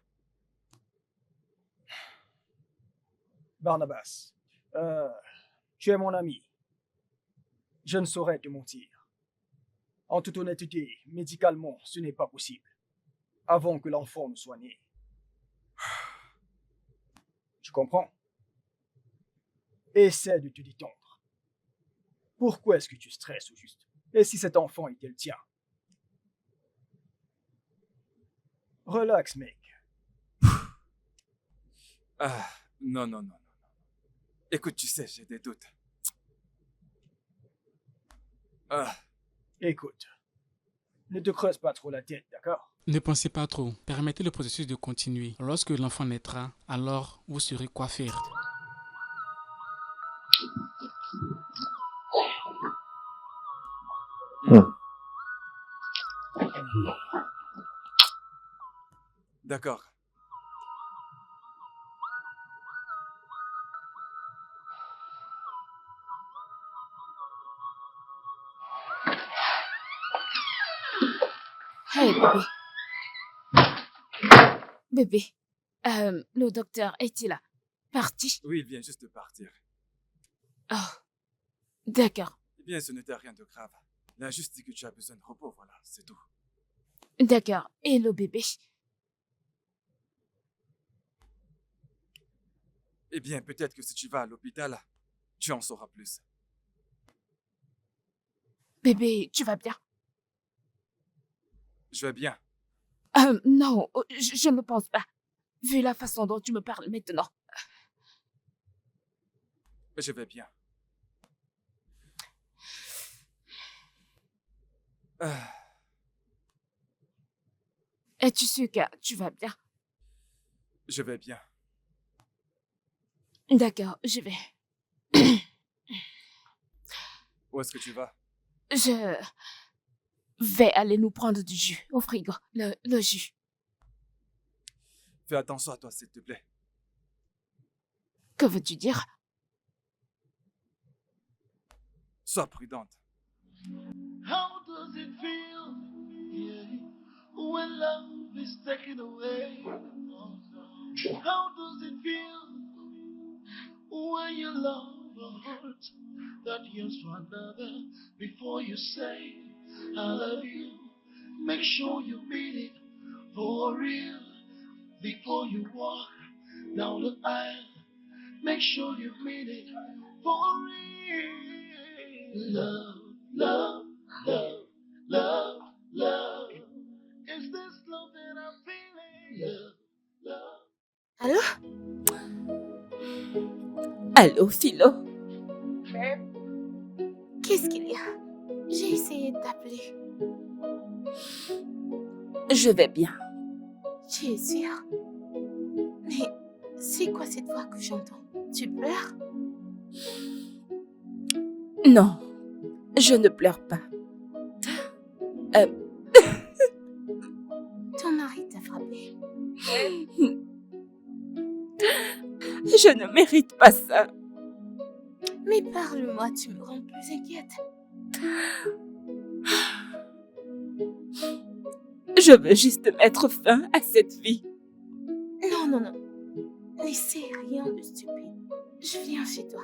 Barnabas, tu es mon ami. Je ne saurais te mentir. En toute honnêteté, médicalement, ce n'est pas possible. Avant que l'enfant ne soit né. Tu comprends? Essaie de te détendre. Pourquoi est-ce que tu stresses au juste? Et si cet enfant était le tien? Relax, mec. Non. Écoute, tu sais, j'ai des doutes. Écoute, ne te creuse pas trop la tête, d'accord? Ne pensez pas trop. Permettez le processus de continuer. Lorsque l'enfant naîtra, alors vous saurez quoi faire. D'accord. Hey, bébé. Bébé, le docteur est-il là? Parti? Oui, il vient juste de partir. Oh, d'accord. Eh bien, ce n'était rien de grave. Il a juste dit que tu as besoin de repos, voilà, c'est tout. D'accord. Et le bébé? Eh bien, peut-être que si tu vas à l'hôpital, tu en sauras plus. Bébé, tu vas bien? Je vais bien. Non, je ne pense pas. Vu la façon dont tu me parles maintenant. Je vais bien. Es-tu sûr que tu vas bien? Je vais bien. D'accord, je vais. Où est-ce que tu vas? Je vais aller nous prendre du jus au frigo. Le jus. Fais attention à toi, s'il te plaît. Que veux-tu dire? Sois prudente. How does it feel, yeah, when love is taken away? How does it feel when your love hurts that yearns for another before you say I love you? Make sure you mean it for real before you walk down the aisle. Make sure you mean it for real. Love, love, love, love, love. Is this love that I'm feeling? Love, love. Allô? Allô, Philo? Qu'est-ce qu'il y a? J'ai essayé de t'appeler. Je vais bien. Tu es sûre? Mais c'est quoi cette voix que j'entends? Tu pleures? Non, je ne pleure pas. Ton mari t'a frappé. Je ne mérite pas ça. Mais parle-moi, tu me rends plus inquiète. Je veux juste mettre fin à cette vie. Non, non, non. N'essaie rien de stupide. Je viens chez toi.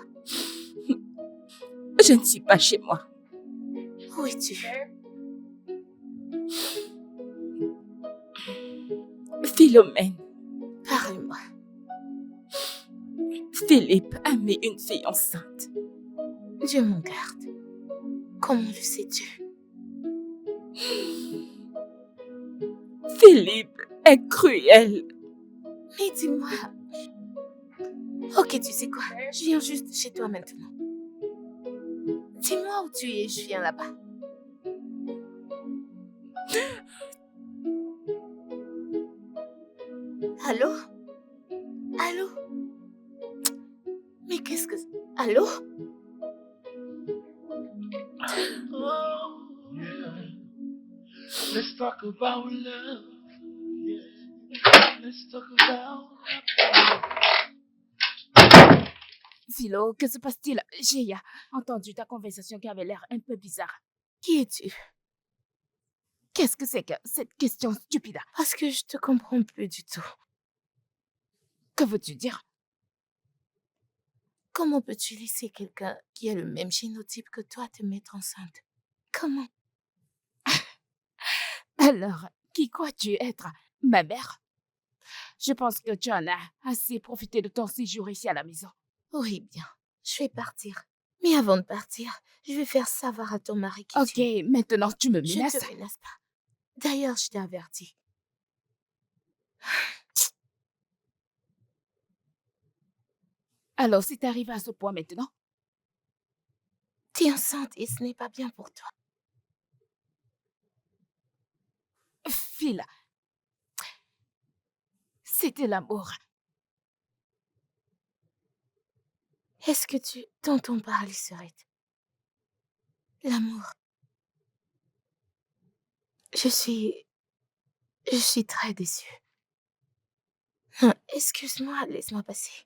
Je ne suis pas chez moi. Où es-tu? Philomène, Parle-moi. Philippe a mis une fille enceinte. Dieu m'en garde. Comment le sais-tu? Philippe est cruel. Mais dis-moi. Ok, tu sais quoi? Je viens juste chez toi maintenant. Dis-moi où tu es, je viens là-bas. Allô? Allô? Mais qu'est-ce que... Allô? Oh, yeah. Let's talk about love. Yeah. Let's talk about Philo, que se passe-t-il? J'ai entendu ta conversation qui avait l'air un peu bizarre. Qui es-tu? Qu'est-ce que c'est que cette question stupide? Parce que je te comprends plus du tout. Que veux-tu dire? Comment peux-tu laisser quelqu'un qui a le même génotype que toi te mettre enceinte? Comment? Alors, qui crois-tu être? Ma mère? Je pense que tu en as assez profité de ton séjour ici à la maison. Oui, bien. Je vais partir. Mais avant de partir, je vais faire savoir à ton mari qui Ok, tu es. maintenant tu me Je menaces. ne te menace pas. D'ailleurs, je t'ai averti. Alors, si t'arrives à ce point maintenant, Tu es enceinte et ce n'est pas bien pour toi. Phil, c'était l'amour. Est-ce que tu t'entends parler, Serette? L'amour. Je suis très déçue. Non, excuse-moi, laisse-moi passer.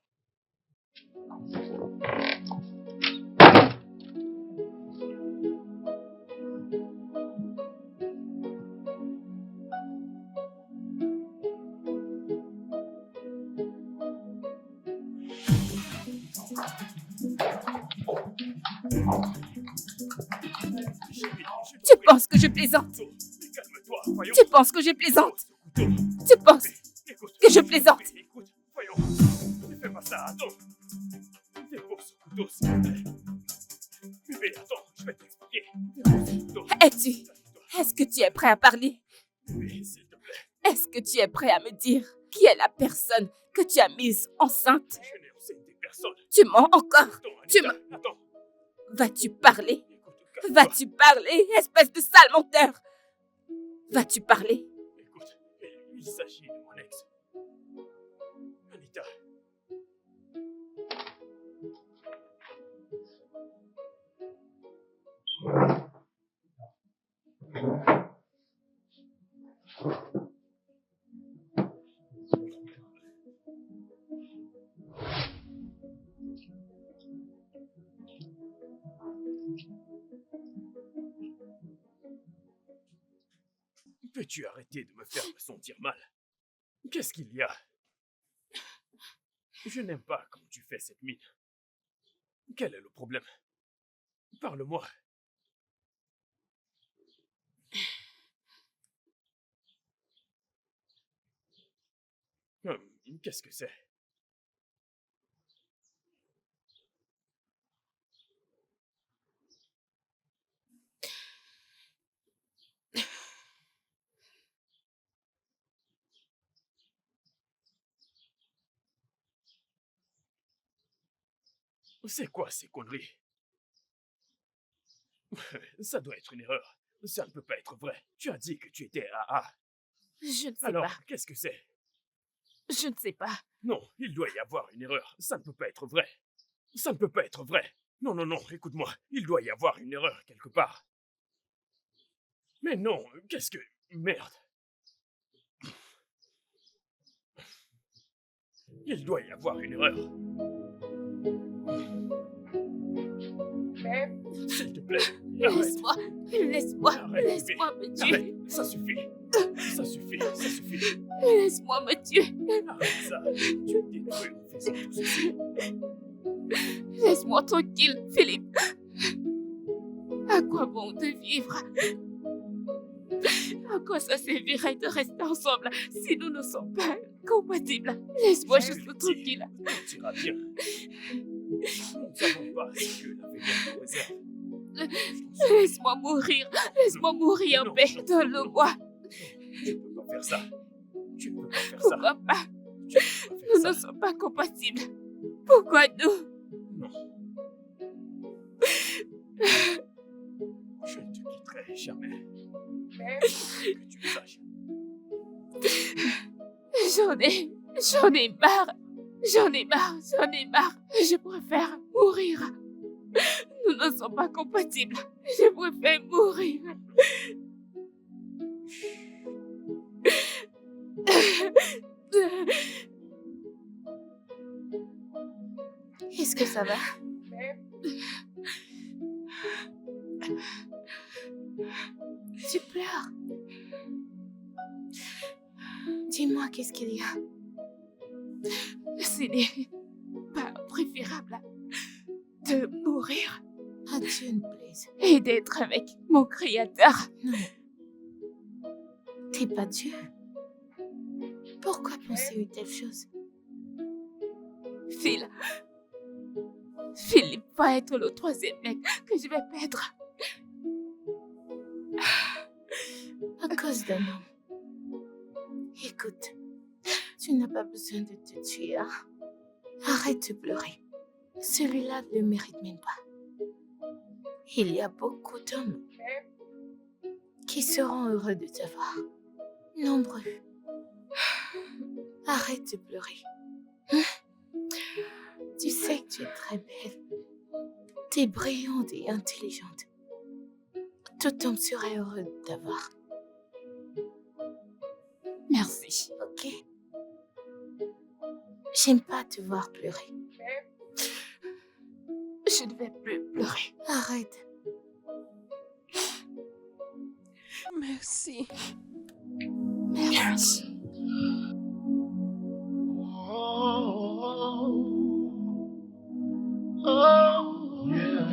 Tu penses que je plaisante? Mais calme-toi, voyons. Tu penses que je plaisante? Tu penses que je plaisante? Écoute, voyons. Ne fais pas ça, attends. Dépose ce couteau, s'il te plaît. Bébé, attends, je vais t'expliquer. Dépose ce couteau. Est-ce que tu es prêt à parler? Bébé, s'il te plaît. Est-ce que tu es prêt à me dire qui est la personne que tu as mise enceinte? Je n'ai enseigné personne. Tu mens encore? Attends, Tu Anita, attends. Vas-tu parler? Écoute, calme-toi. Vas-tu parler, espèce de sale menteur? Vas-tu parler? Écoute, il s'agit de mon ex. Anita. Peux-tu arrêter de me faire me sentir mal? Qu'est-ce qu'il y a? Je n'aime pas quand tu fais cette mine. Quel est le problème? Parle-moi. Qu'est-ce que c'est? C'est quoi ces conneries? Ça doit être une erreur. Ça ne peut pas être vrai. Tu as dit que tu étais AA. Je ne sais Alors, pas. qu'est-ce que c'est? Je ne sais pas. Non, il doit y avoir une erreur. Ça ne peut pas être vrai. Ça ne peut pas être vrai. Non, non, non, écoute-moi. Il doit y avoir une erreur quelque part. Mais non, qu'est-ce que... Merde. Il doit y avoir une erreur. S'il te plaît, arrête. Laisse-moi. Laisse-moi. Arrête, Laisse-moi me tuer. Arrête, ça suffit. Ça suffit, ça suffit. Laisse-moi me tuer. Arrête ça. Tu es détruit en faisant tout ceci. Laisse-moi tranquille, Philippe. À quoi bon de vivre? À quoi ça servirait de rester ensemble si nous ne sommes pas compatibles? Laisse-moi juste tranquille. Tout ira bien. Nous ne savons pas ce que l'avenir nous réserve. Laisse-moi mourir. Laisse-moi mourir en Non, paix. non, Donne-le-moi. Tu ne peux pas faire ça. Tu ne peux pas faire ça. Pourquoi pas? Tu ne peux pas Nous faire ne ça. sommes pas compatibles. Pourquoi nous? Non. Je ne te quitterai jamais. Que tu le saches. J'en ai marre. J'en ai marre. Je préfère mourir. Nous ne sommes pas compatibles. Je préfère mourir. Est-ce que ça va? Tu pleures? Dis-moi, qu'est-ce qu'il y a? Ce n'est pas préférable de mourir À Dieu ne plaise. et d'être avec mon créateur. Non. T'es pas Dieu. Pourquoi penser une telle chose? Philippe va être le troisième mec que je vais perdre. À cause d'un homme. Écoute, tu n'as pas besoin de te tuer, hein? Arrête de pleurer. Celui-là ne le mérite même pas. Il y a beaucoup d'hommes qui seront heureux de te voir. Nombreux. Arrête de pleurer. Tu sais que tu es très belle. Tu es brillante et intelligente. Tout homme serait heureux de t'avoir. Merci. Ok? J'aime pas te voir pleurer. Je ne vais plus pleurer. Arrête. Merci. Merci. Oh, yeah.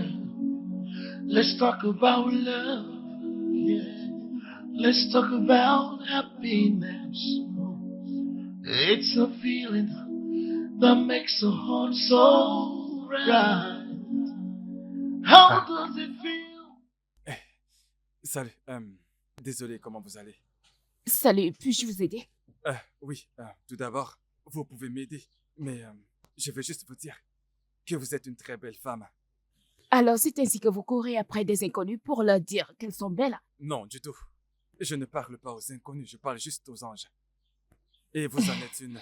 Let's talk about love. Yeah. Let's talk about happiness. It's a feeling that makes a heart so right. How does it feel? Salut, désolé, comment vous allez? Salut, puis-je vous aider? Oui, tout d'abord, vous pouvez m'aider, mais je veux juste vous dire que vous êtes une très belle femme. Alors c'est ainsi que vous courez après des inconnus pour leur dire qu'elles sont belles? Non, du tout. Je ne parle pas aux inconnus, je parle juste aux anges. Et vous en êtes une.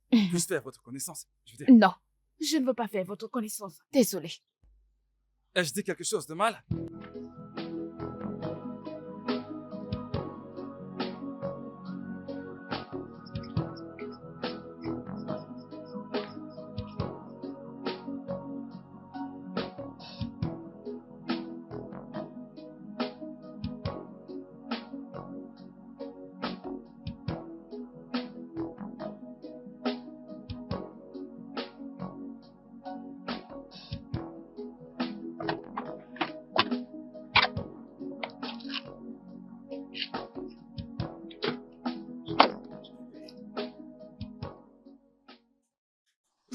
Puis-je faire votre connaissance? Je veux dire, Non, je ne veux pas faire votre connaissance. Désolée. ai-je dit quelque chose de mal?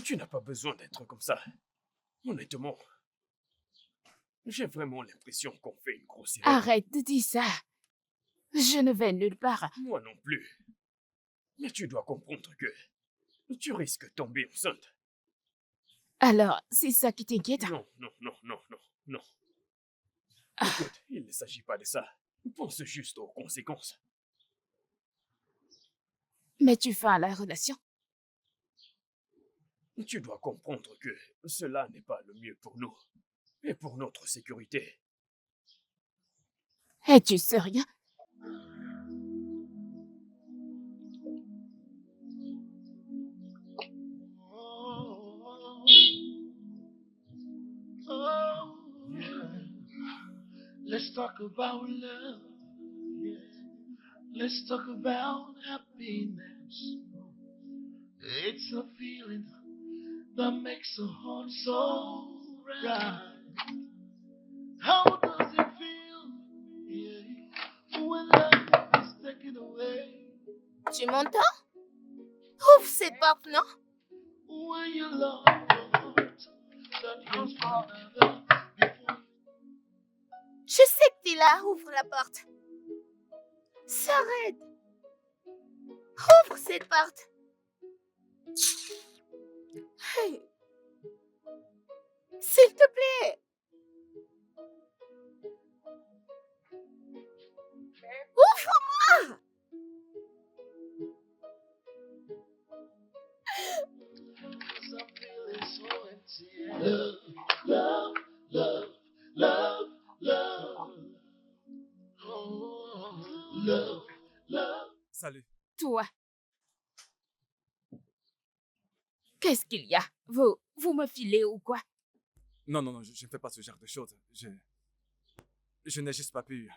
Tu n'as pas besoin d'être comme ça. Honnêtement, j'ai vraiment l'impression qu'on fait une grosse erreur. Arrête de dire ça. Je ne vais nulle part. Moi non plus. Mais tu dois comprendre que tu risques de tomber enceinte. Alors, c'est ça qui t'inquiète? Non. Écoute, il ne s'agit pas de ça. Pense juste aux conséquences. Mais tu fais à la relation. Tu dois comprendre que cela n'est pas le mieux pour nous et pour notre sécurité. Es-tu sérieux? Oh, Let's talk about love. Yeah. Let's talk about happiness. It's a feeling that makes a heart so right. How does it feel? Yeah. When love is taken away. Tu m'entends? Ouvre cette porte, non? When you love your heart, that yearns for another before. Je sais que t'es là, ouvre la porte. S'arrête. Ouvre cette porte. Hey. S'il te plaît. Ouvre-moi. I'm feeling so empty. Love, love, love, love, love. Oh, love, love. Salut. Toi. Qu'est-ce qu'il y a? Vous me filez ou quoi? Non, non, non, je ne fais pas ce genre de choses. Je n'ai juste pas pu...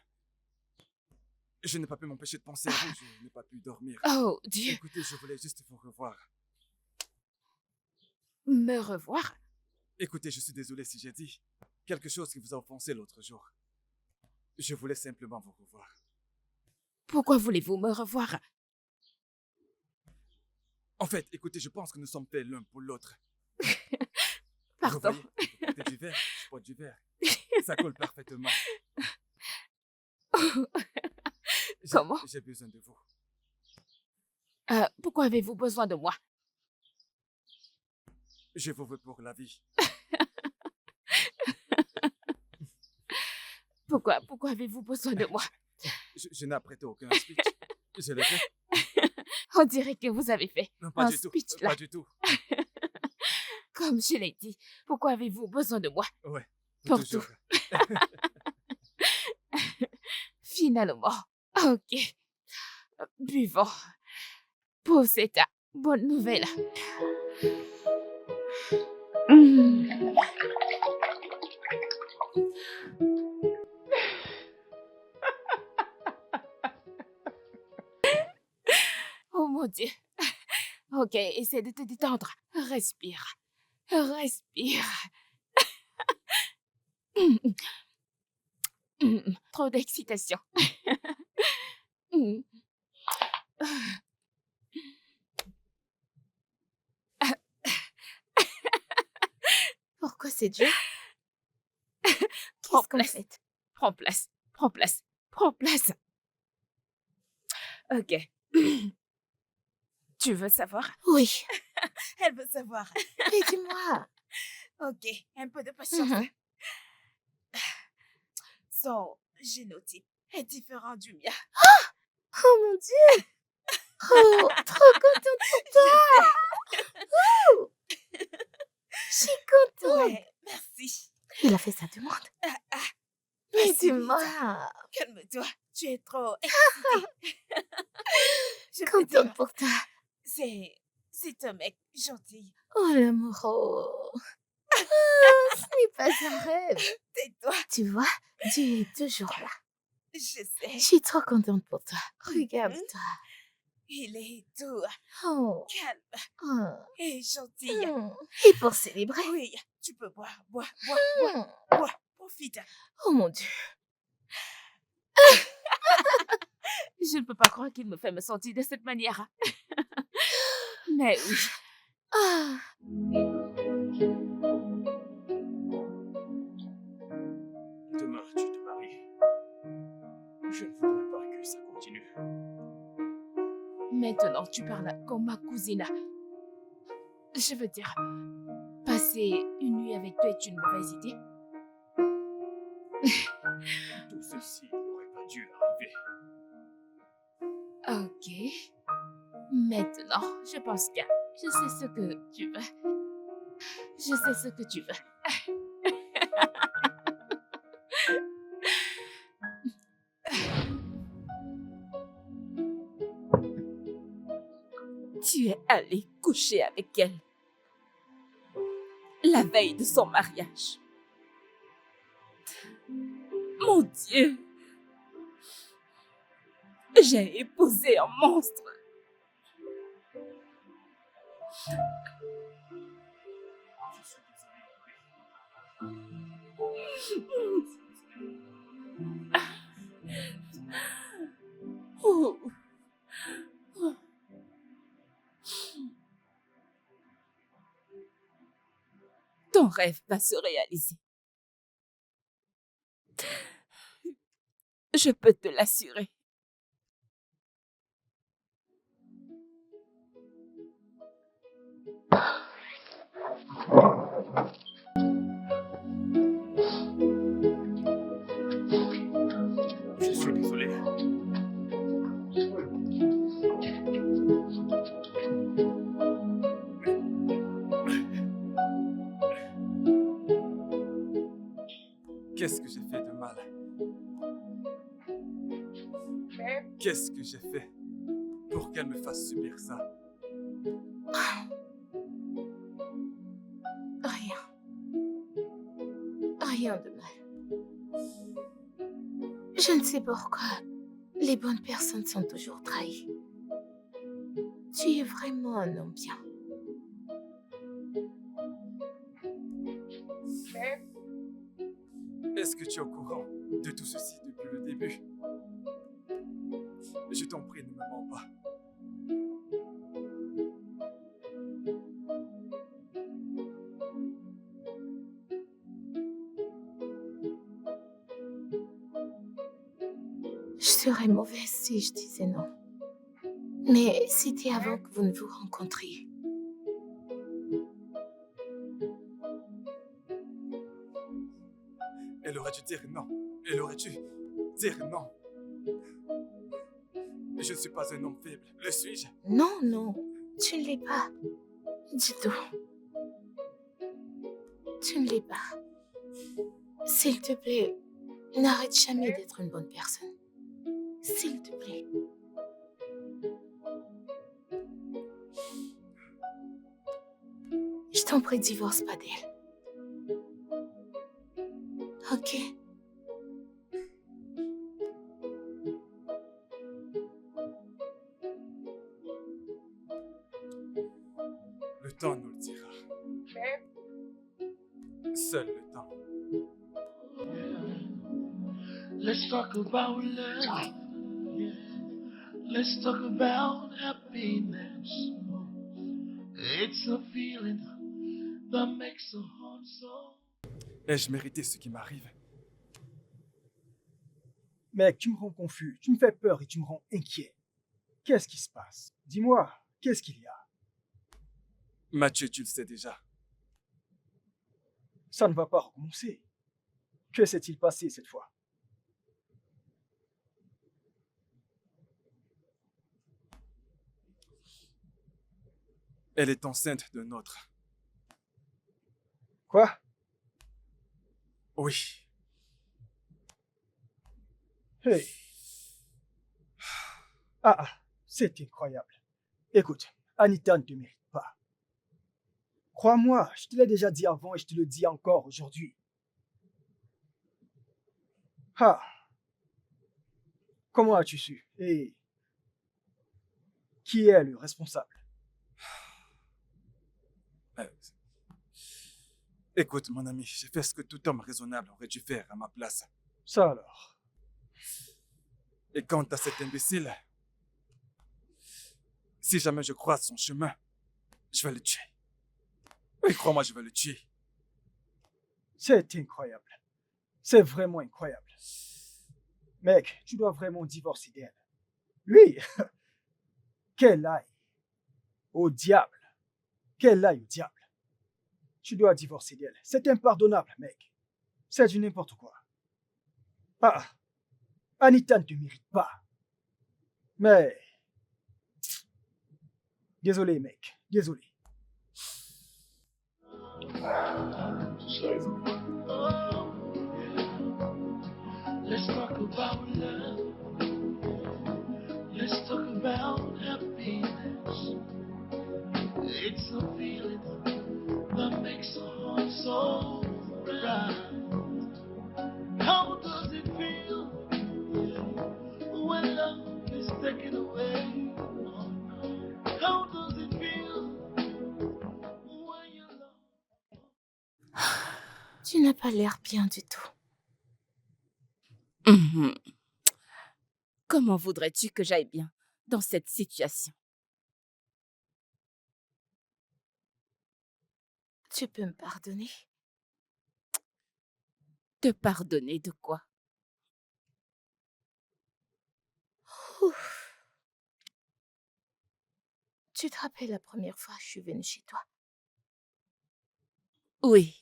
Je n'ai pas pu m'empêcher de penser à vous, je n'ai pas pu dormir. Oh, Dieu. Écoutez, je voulais juste vous revoir. Me revoir? Écoutez, je suis désolé si j'ai dit quelque chose qui vous a offensé l'autre jour. Je voulais simplement vous revoir. Pourquoi voulez-vous me revoir? En fait, écoutez, je pense que nous sommes faits l'un pour l'autre. Pardon. Vous voyez, vous portez du verre, je porte du verre. Ça colle parfaitement. Comment? J'ai besoin de vous. Pourquoi avez-vous besoin de moi? Je vous veux pour la vie. Pourquoi avez-vous besoin de moi? Je n'ai apprêté aucun speech. Je l'ai fait. On dirait que vous avez fait Non, pas un du tout. speech là. Pas du tout. Comme je l'ai dit, pourquoi avez-vous besoin de moi? Ouais. Pour toujours. tout. Finalement. Ok. Buvons. Pour cette bonne nouvelle. Oh mon Dieu. Ok, essaie de te détendre. Respire. Respire. Trop d'excitation. Pourquoi c'est dur? Prends Qu'est-ce qu'on place. fait? Prends place. Prends place. Prends place. Ok. Tu veux savoir? Oui. Elle veut savoir. Mais dis-moi. Ok, un peu de patience. Mhm. Son génotype est différent du mien. Oh mon Dieu. Oh, trop contente pour toi. Ouh. Je suis contente. Ouais, merci. Il a fait sa demande. Mais Vas-y, dis-moi. Calme-toi, tu es trop excitée. Je peux Contente dire, pour toi. c'est un mec gentil. Oh l'amoureux. Ah, ce n'est pas un rêve. Tais-toi, Tu vois, Dieu est toujours là. je sais. Je suis trop contente pour toi. Regarde-toi. Il est doux, Oh. calme Oh. et gentil. Et pour célébrer. Oui, tu peux boire, boire, Hmm. boire, profite. Oh mon Dieu. Je ne peux pas croire qu'il me fait me sentir de cette manière. Mais oui. Ah. Demain, tu te maries. Je ne voudrais pas que ça continue. Maintenant, tu parles comme ma cousine. Je veux dire, passer une nuit avec toi est une mauvaise idée. Tout ceci n'aurait pas dû arriver. Ok. Maintenant, je pense que je sais ce que tu veux. Je sais ce que tu veux. Tu es allé coucher avec elle la veille de son mariage. Mon Mon Dieu, j'ai épousé un monstre. Oh. Ton rêve va se réaliser. Je peux te l'assurer. Je suis désolé. Qu'est-ce que j'ai fait de mal? Qu'est-ce que j'ai fait pour qu'elle me fasse subir ça? Rien. Rien de mal. Je ne sais pourquoi les bonnes personnes sont toujours trahies. Tu es vraiment un homme bien. Est-ce que tu es au courant de tout ceci depuis le début? Je t'en prie, ne me mens pas. Je serais mauvaise si je disais non. Mais c'était avant que vous ne vous rencontriez. Elle aurait dû dire non. Elle aurait dû dire non. Je ne suis pas un homme faible, le suis-je? Non, non, tu ne l'es pas. Du tout. Tu ne l'es pas. S'il te plaît, n'arrête jamais d'être une bonne personne. S'il te plaît. Je t'en prie, divorce pas d'elle. Ok? Le temps nous le dira. Seul le temps. Let's talk about love. Yeah. Let's talk about happiness. It's a feeling that makes a heart so. Ai-je mérité ce qui m'arrive? Mec, tu me rends confus, tu me fais peur et tu me rends inquiet. Qu'est-ce qui se passe? Dis-moi, qu'est-ce qu'il y a? Mathieu, tu le sais déjà. Ça ne va pas recommencer. Que s'est-il passé cette fois? Elle est enceinte d'un autre. Quoi? Oui. Hey. Ah, c'est incroyable. Écoute, Anita ne te mérite pas. Crois-moi, je te l'ai déjà dit avant et je te le dis encore aujourd'hui. Ah. Comment as-tu su? Et qui est le responsable? Écoute, mon ami, j'ai fait ce que tout homme raisonnable aurait dû faire à ma place. Ça alors? Et quant à cet imbécile, si jamais je croise son chemin, je vais le tuer. Oui, crois-moi, je vais le tuer. C'est incroyable. C'est vraiment incroyable. Mec, tu dois vraiment divorcer d'elle. Oui. Qu'elle aille au diable. Qu'elle aille au diable. Tu dois divorcer d'elle. C'est impardonnable, mec. C'est du n'importe quoi. Ah, Anita ne te mérite pas. Mais... Désolé, mec. Désolé. Let's talk about love. Let's talk about happiness. It's a feeling that makes a heart so right. How does it feel? n'as pas l'air bien du tout. Mhm. Comment voudrais-tu que j'aille bien dans cette situation? Tu peux me pardonner? Te pardonner de quoi? Ouf. Tu te rappelles la première fois que je suis venue chez toi? Oui.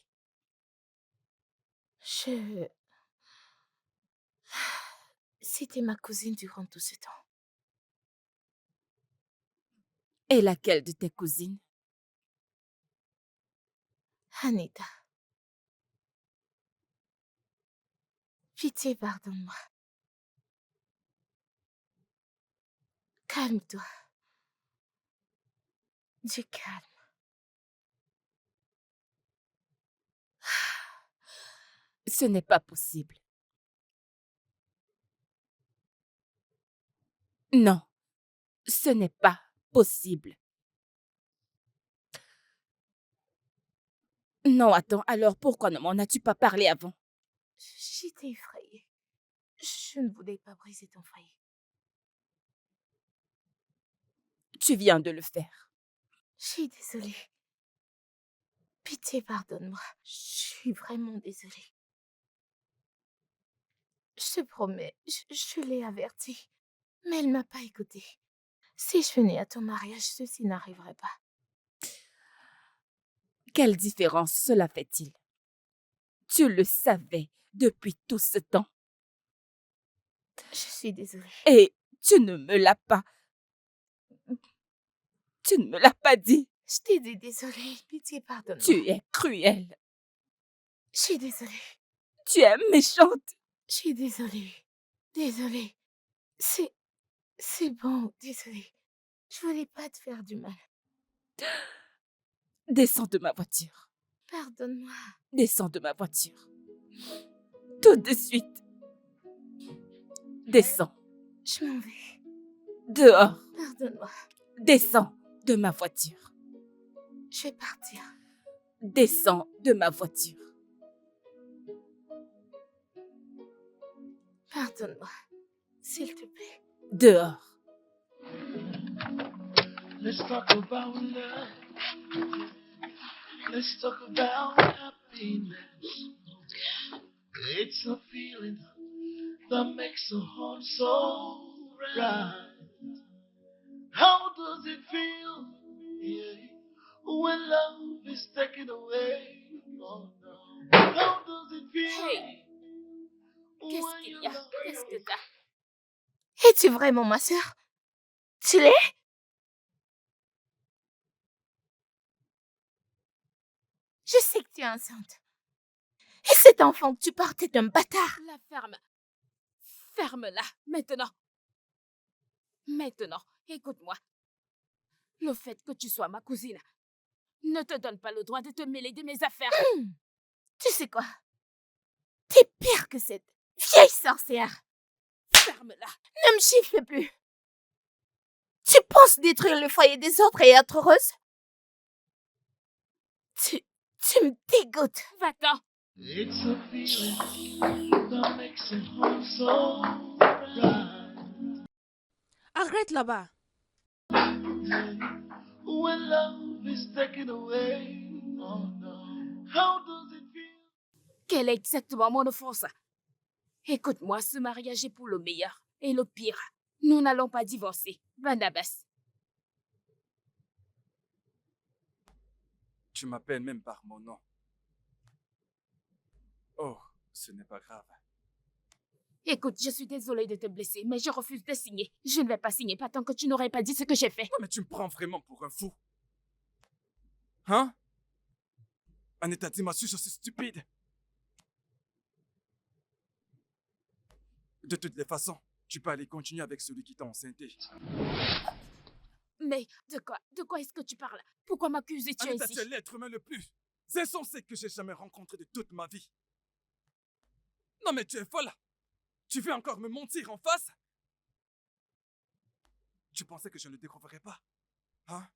C'était ma cousine durant tout ce temps. Et laquelle de tes cousines? Anita. Pitié, pardonne-moi. Calme-toi. Du calme. Ce n'est pas possible. Non, ce n'est pas possible. Non, attends, alors pourquoi ne m'en as-tu pas parlé avant? J'étais effrayée. Je ne voulais pas briser ton foyer. Tu viens de le faire. Je suis désolée. Pitié, pardonne-moi. Je suis vraiment désolée. Je te promets, je l'ai avertie. Mais elle m'a pas écoutée. Si je venais à ton mariage, ceci n'arriverait pas. Quelle différence cela fait-il? Tu le savais depuis tout ce temps. Je suis désolée. Et tu ne me l'as pas. Tu ne me l'as pas dit. Je t'ai dit désolée. Pitié, pardonne-moi. Tu es cruelle. Je suis désolée. Tu es méchante. Je suis désolée. Désolée. C'est bon, désolée. Je voulais pas te faire du mal. Descends de ma voiture. Pardonne-moi. Descends de ma voiture. Tout de suite. Descends. Je m'en vais. Dehors. Pardonne-moi. Descends de ma voiture. Je vais partir. Descends de ma voiture. Pardonne-moi. S'il te plaît. Dehors. Let's talk about love. Let's talk about happiness. It's a feeling that makes a heart so right. How does it feel, yeah, when love is taken away? Oh, no. How does it feel? Hey, qu'est-ce when qu'il your y a? love Qu'est-ce que t'as? Es-tu vraiment ma sœur? Tu l'es? Je sais que tu es enceinte. Et cet enfant que tu portes est un bâtard. La ferme. Ferme-la, maintenant. Maintenant, écoute-moi. Le fait que tu sois ma cousine ne te donne pas le droit de te mêler de mes affaires. Tu sais quoi? T'es pire que cette vieille sorcière. Ferme-la. Ne me chiffre plus. Tu penses détruire le foyer des autres et être heureuse? Tu me dégoûtes. Va-t'en. It's a feeling that makes a heart so right. Arrête là-bas. When love is taken away, oh no. How does it feel? Quelle est exactement mon offense? Écoute-moi, ce mariage est pour le meilleur et le pire. Nous n'allons pas divorcer, Barnabas. Tu m'appelles même par mon nom. Oh, ce n'est pas grave. Écoute, je suis désolée de te blesser, mais je refuse de signer. Je ne vais pas signer, pas tant que tu n'aurais pas dit ce que j'ai fait. Non, mais tu me prends vraiment pour un fou. Hein? Anita, dis-moi, suis-je aussi stupide? De toutes les façons, tu peux aller continuer avec celui qui t'a enceinté. Mais de quoi est-ce que tu parles? Pourquoi m'accuses-tu Anita, ainsi? tu es l'être humain le plus insensé que j'ai jamais rencontré de toute ma vie. Non, mais tu es folle. Tu veux encore me mentir en face? Tu pensais que je ne le découvrirais pas? Hein?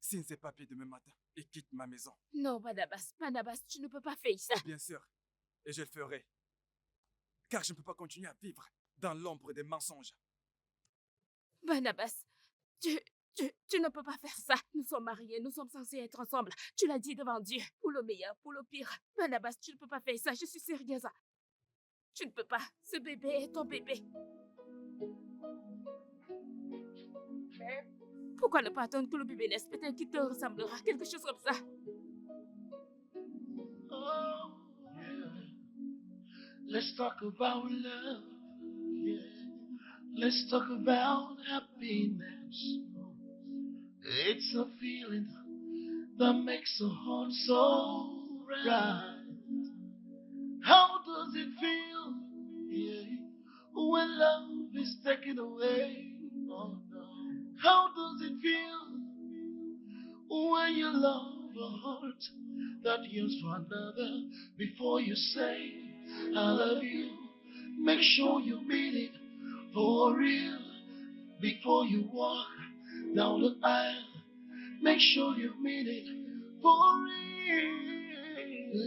Signe ces papiers demain matin et quitte ma maison. Non, Barnabas, tu ne peux pas faire ça. Bien sûr. Et je le ferai. Car je ne peux pas continuer à vivre dans l'ombre des mensonges. Barnabas, tu ne peux pas faire ça. Nous sommes mariés, nous sommes censés être ensemble. Tu l'as dit devant Dieu. Pour le meilleur, pour le pire. Barnabas, tu ne peux pas faire ça. Je suis sérieuse. Tu ne peux pas. Ce bébé est ton bébé. Pourquoi ne pas attendre que le bébé naisse? Peut-être qu'il te ressemblera. Quelque chose comme ça. Oh, yeah. Let's talk about love. Yeah. Let's talk about happiness. It's a feeling that makes the heart so right. How does it feel? Yeah. When love is taken away. Oh, no. How does it feel when you love a heart that yearns for another? Before you say I love you, make sure you mean it for real. Before you walk down the aisle, make sure you mean it for real.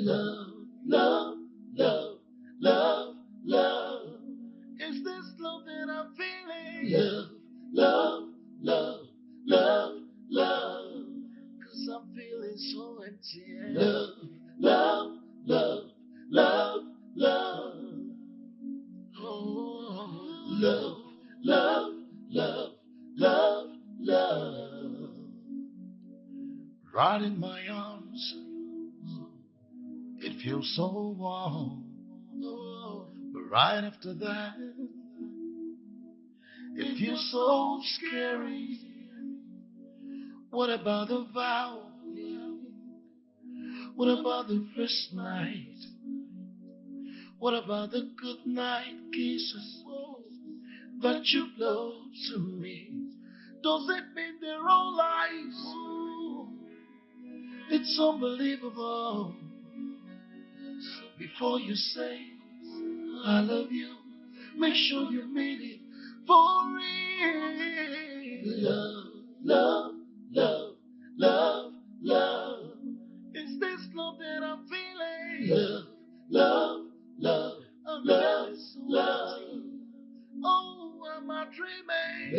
Love, love, love, love, love. Is this love that I'm feeling? Love, love, love, love, love. 'Cause I'm feeling so empty. Love, love, love, love, love. Oh, love, love, love, love, love. Right in my arms, it feels so warm. But right after that, it feels so scary. What about the vow? What about the first night? What about the good night kisses that you blow to me? Does it mean they're all lies? It's unbelievable. So before you say I love you, make sure you mean it for real. Love, love, love, love, love. Is this love that I'm feeling? Love, love, love, love, love. Oh, am I dreaming?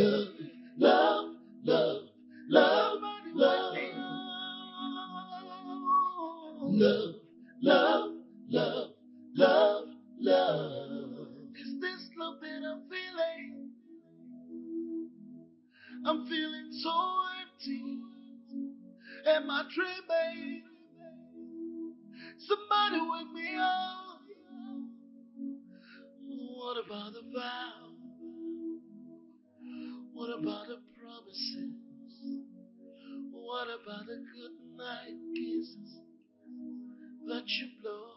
Love, love, love, love, love. Love, love, love, love, love. Is this love that I'm feeling? I'm feeling so empty. Am I dreaming? Somebody wake me up. What about the vow? What about the promises? What about the good night kisses that you blow?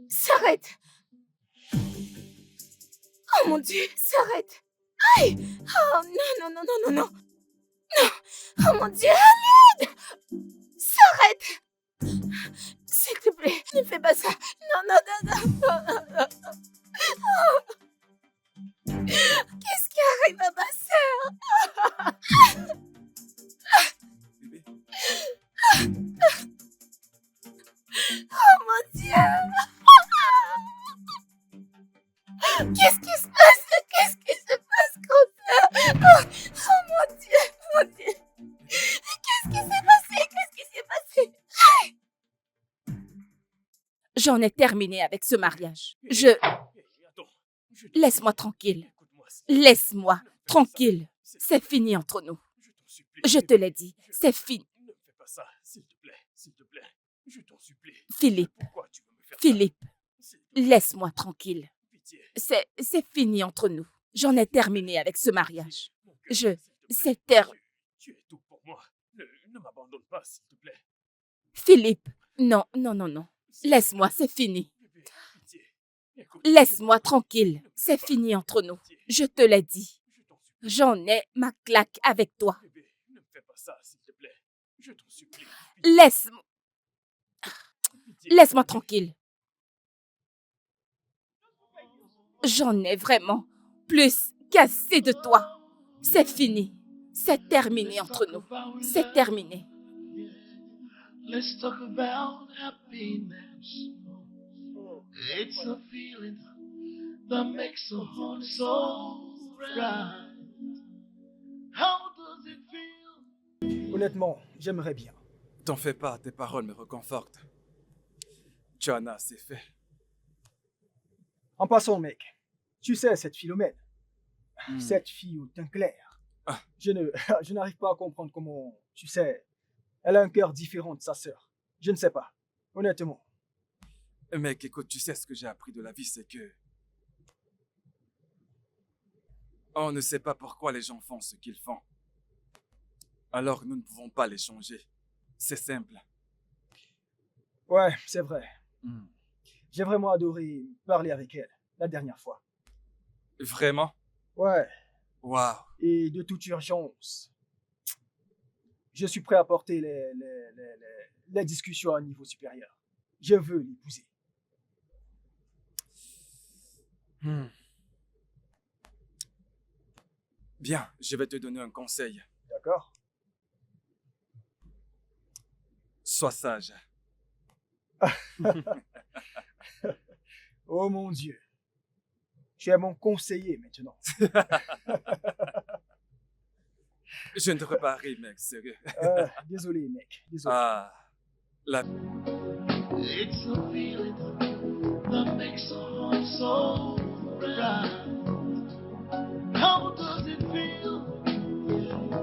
S'arrête! Oh mon Dieu, s'arrête! Aïe! Oh non, non, non, non, non, non! Non! Oh mon Dieu, à l'aide! S'arrête! S'il te plaît, ne fais pas ça! Non, non, non, non! Qu'est-ce qui arrive à ma sœur? Bébé, Oh mon Dieu! Qu'est-ce qui se passe? Qu'est-ce qui se passe, grand-père? Oh mon Dieu, mon Dieu! Qu'est-ce qui s'est passé? Qu'est-ce qui s'est passé? J'en ai terminé avec ce mariage. Attends. Laisse-moi tranquille. Écoute-moi. Laisse-moi tranquille. C'est fini entre nous. Je t'en supplie. Je te l'ai dit, c'est fini. Ne me fais pas ça, s'il te plaît, s'il te plaît. Je t'en supplie. Philippe, Pourquoi tu veux me faire Philippe, ça? S'il te plaît, laisse-moi tranquille. pitié. C'est fini entre nous. J'en ai terminé avec ce mariage. Mon cœur, Je- s'il te plaît. c'est ter- Tu es tout pour moi. Ne m'abandonne pas, s'il te plaît. Philippe, non, non, non, non. Laisse-moi, c'est fini. Bébé, pitié. Écoute, Laisse-moi tranquille. C'est fini entre nous. pitié. Je te l'ai dit. Je t'en supplie. J'en ai ma claque avec toi. Bébé, ne me fais pas ça, s'il te plaît. Je t'en supplie. Laisse-moi Pitié. laisse-moi tranquille. J'en ai vraiment plus qu'assez de toi. C'est fini. C'est terminé entre nous. C'est terminé. Let's talk about happiness. It's a feeling that makes a heart so right. How does it feel? Honnêtement, j'aimerais bien. T'en fais pas, tes paroles me réconfortent. Tu en as assez fait. En passant, mec, tu sais, cette Philomène, Hmm. cette fille au teint clair, Ah. je n'arrive pas à comprendre comment, tu sais, elle a un cœur différent de sa sœur. Je ne sais pas, honnêtement. Mec, écoute, tu sais ce que j'ai appris de la vie, c'est que... On ne sait pas pourquoi les gens font ce qu'ils font. Alors nous ne pouvons pas les changer. C'est simple. Ouais, c'est vrai. Hmm. J'ai vraiment adoré parler avec elle la dernière fois. Vraiment? Ouais, Waouh. et de toute urgence, je suis prêt à porter les discussions à un niveau supérieur. Je veux l'épouser. Hmm. Bien, je vais te donner un conseil. D'accord? Sois sage. Oh mon Dieu. Tu es mon conseiller maintenant. Je ne devrais pas rire, mec, sérieux. Désolé, mec. Désolé. Ah, la... It's a feeling that makes a heart so right.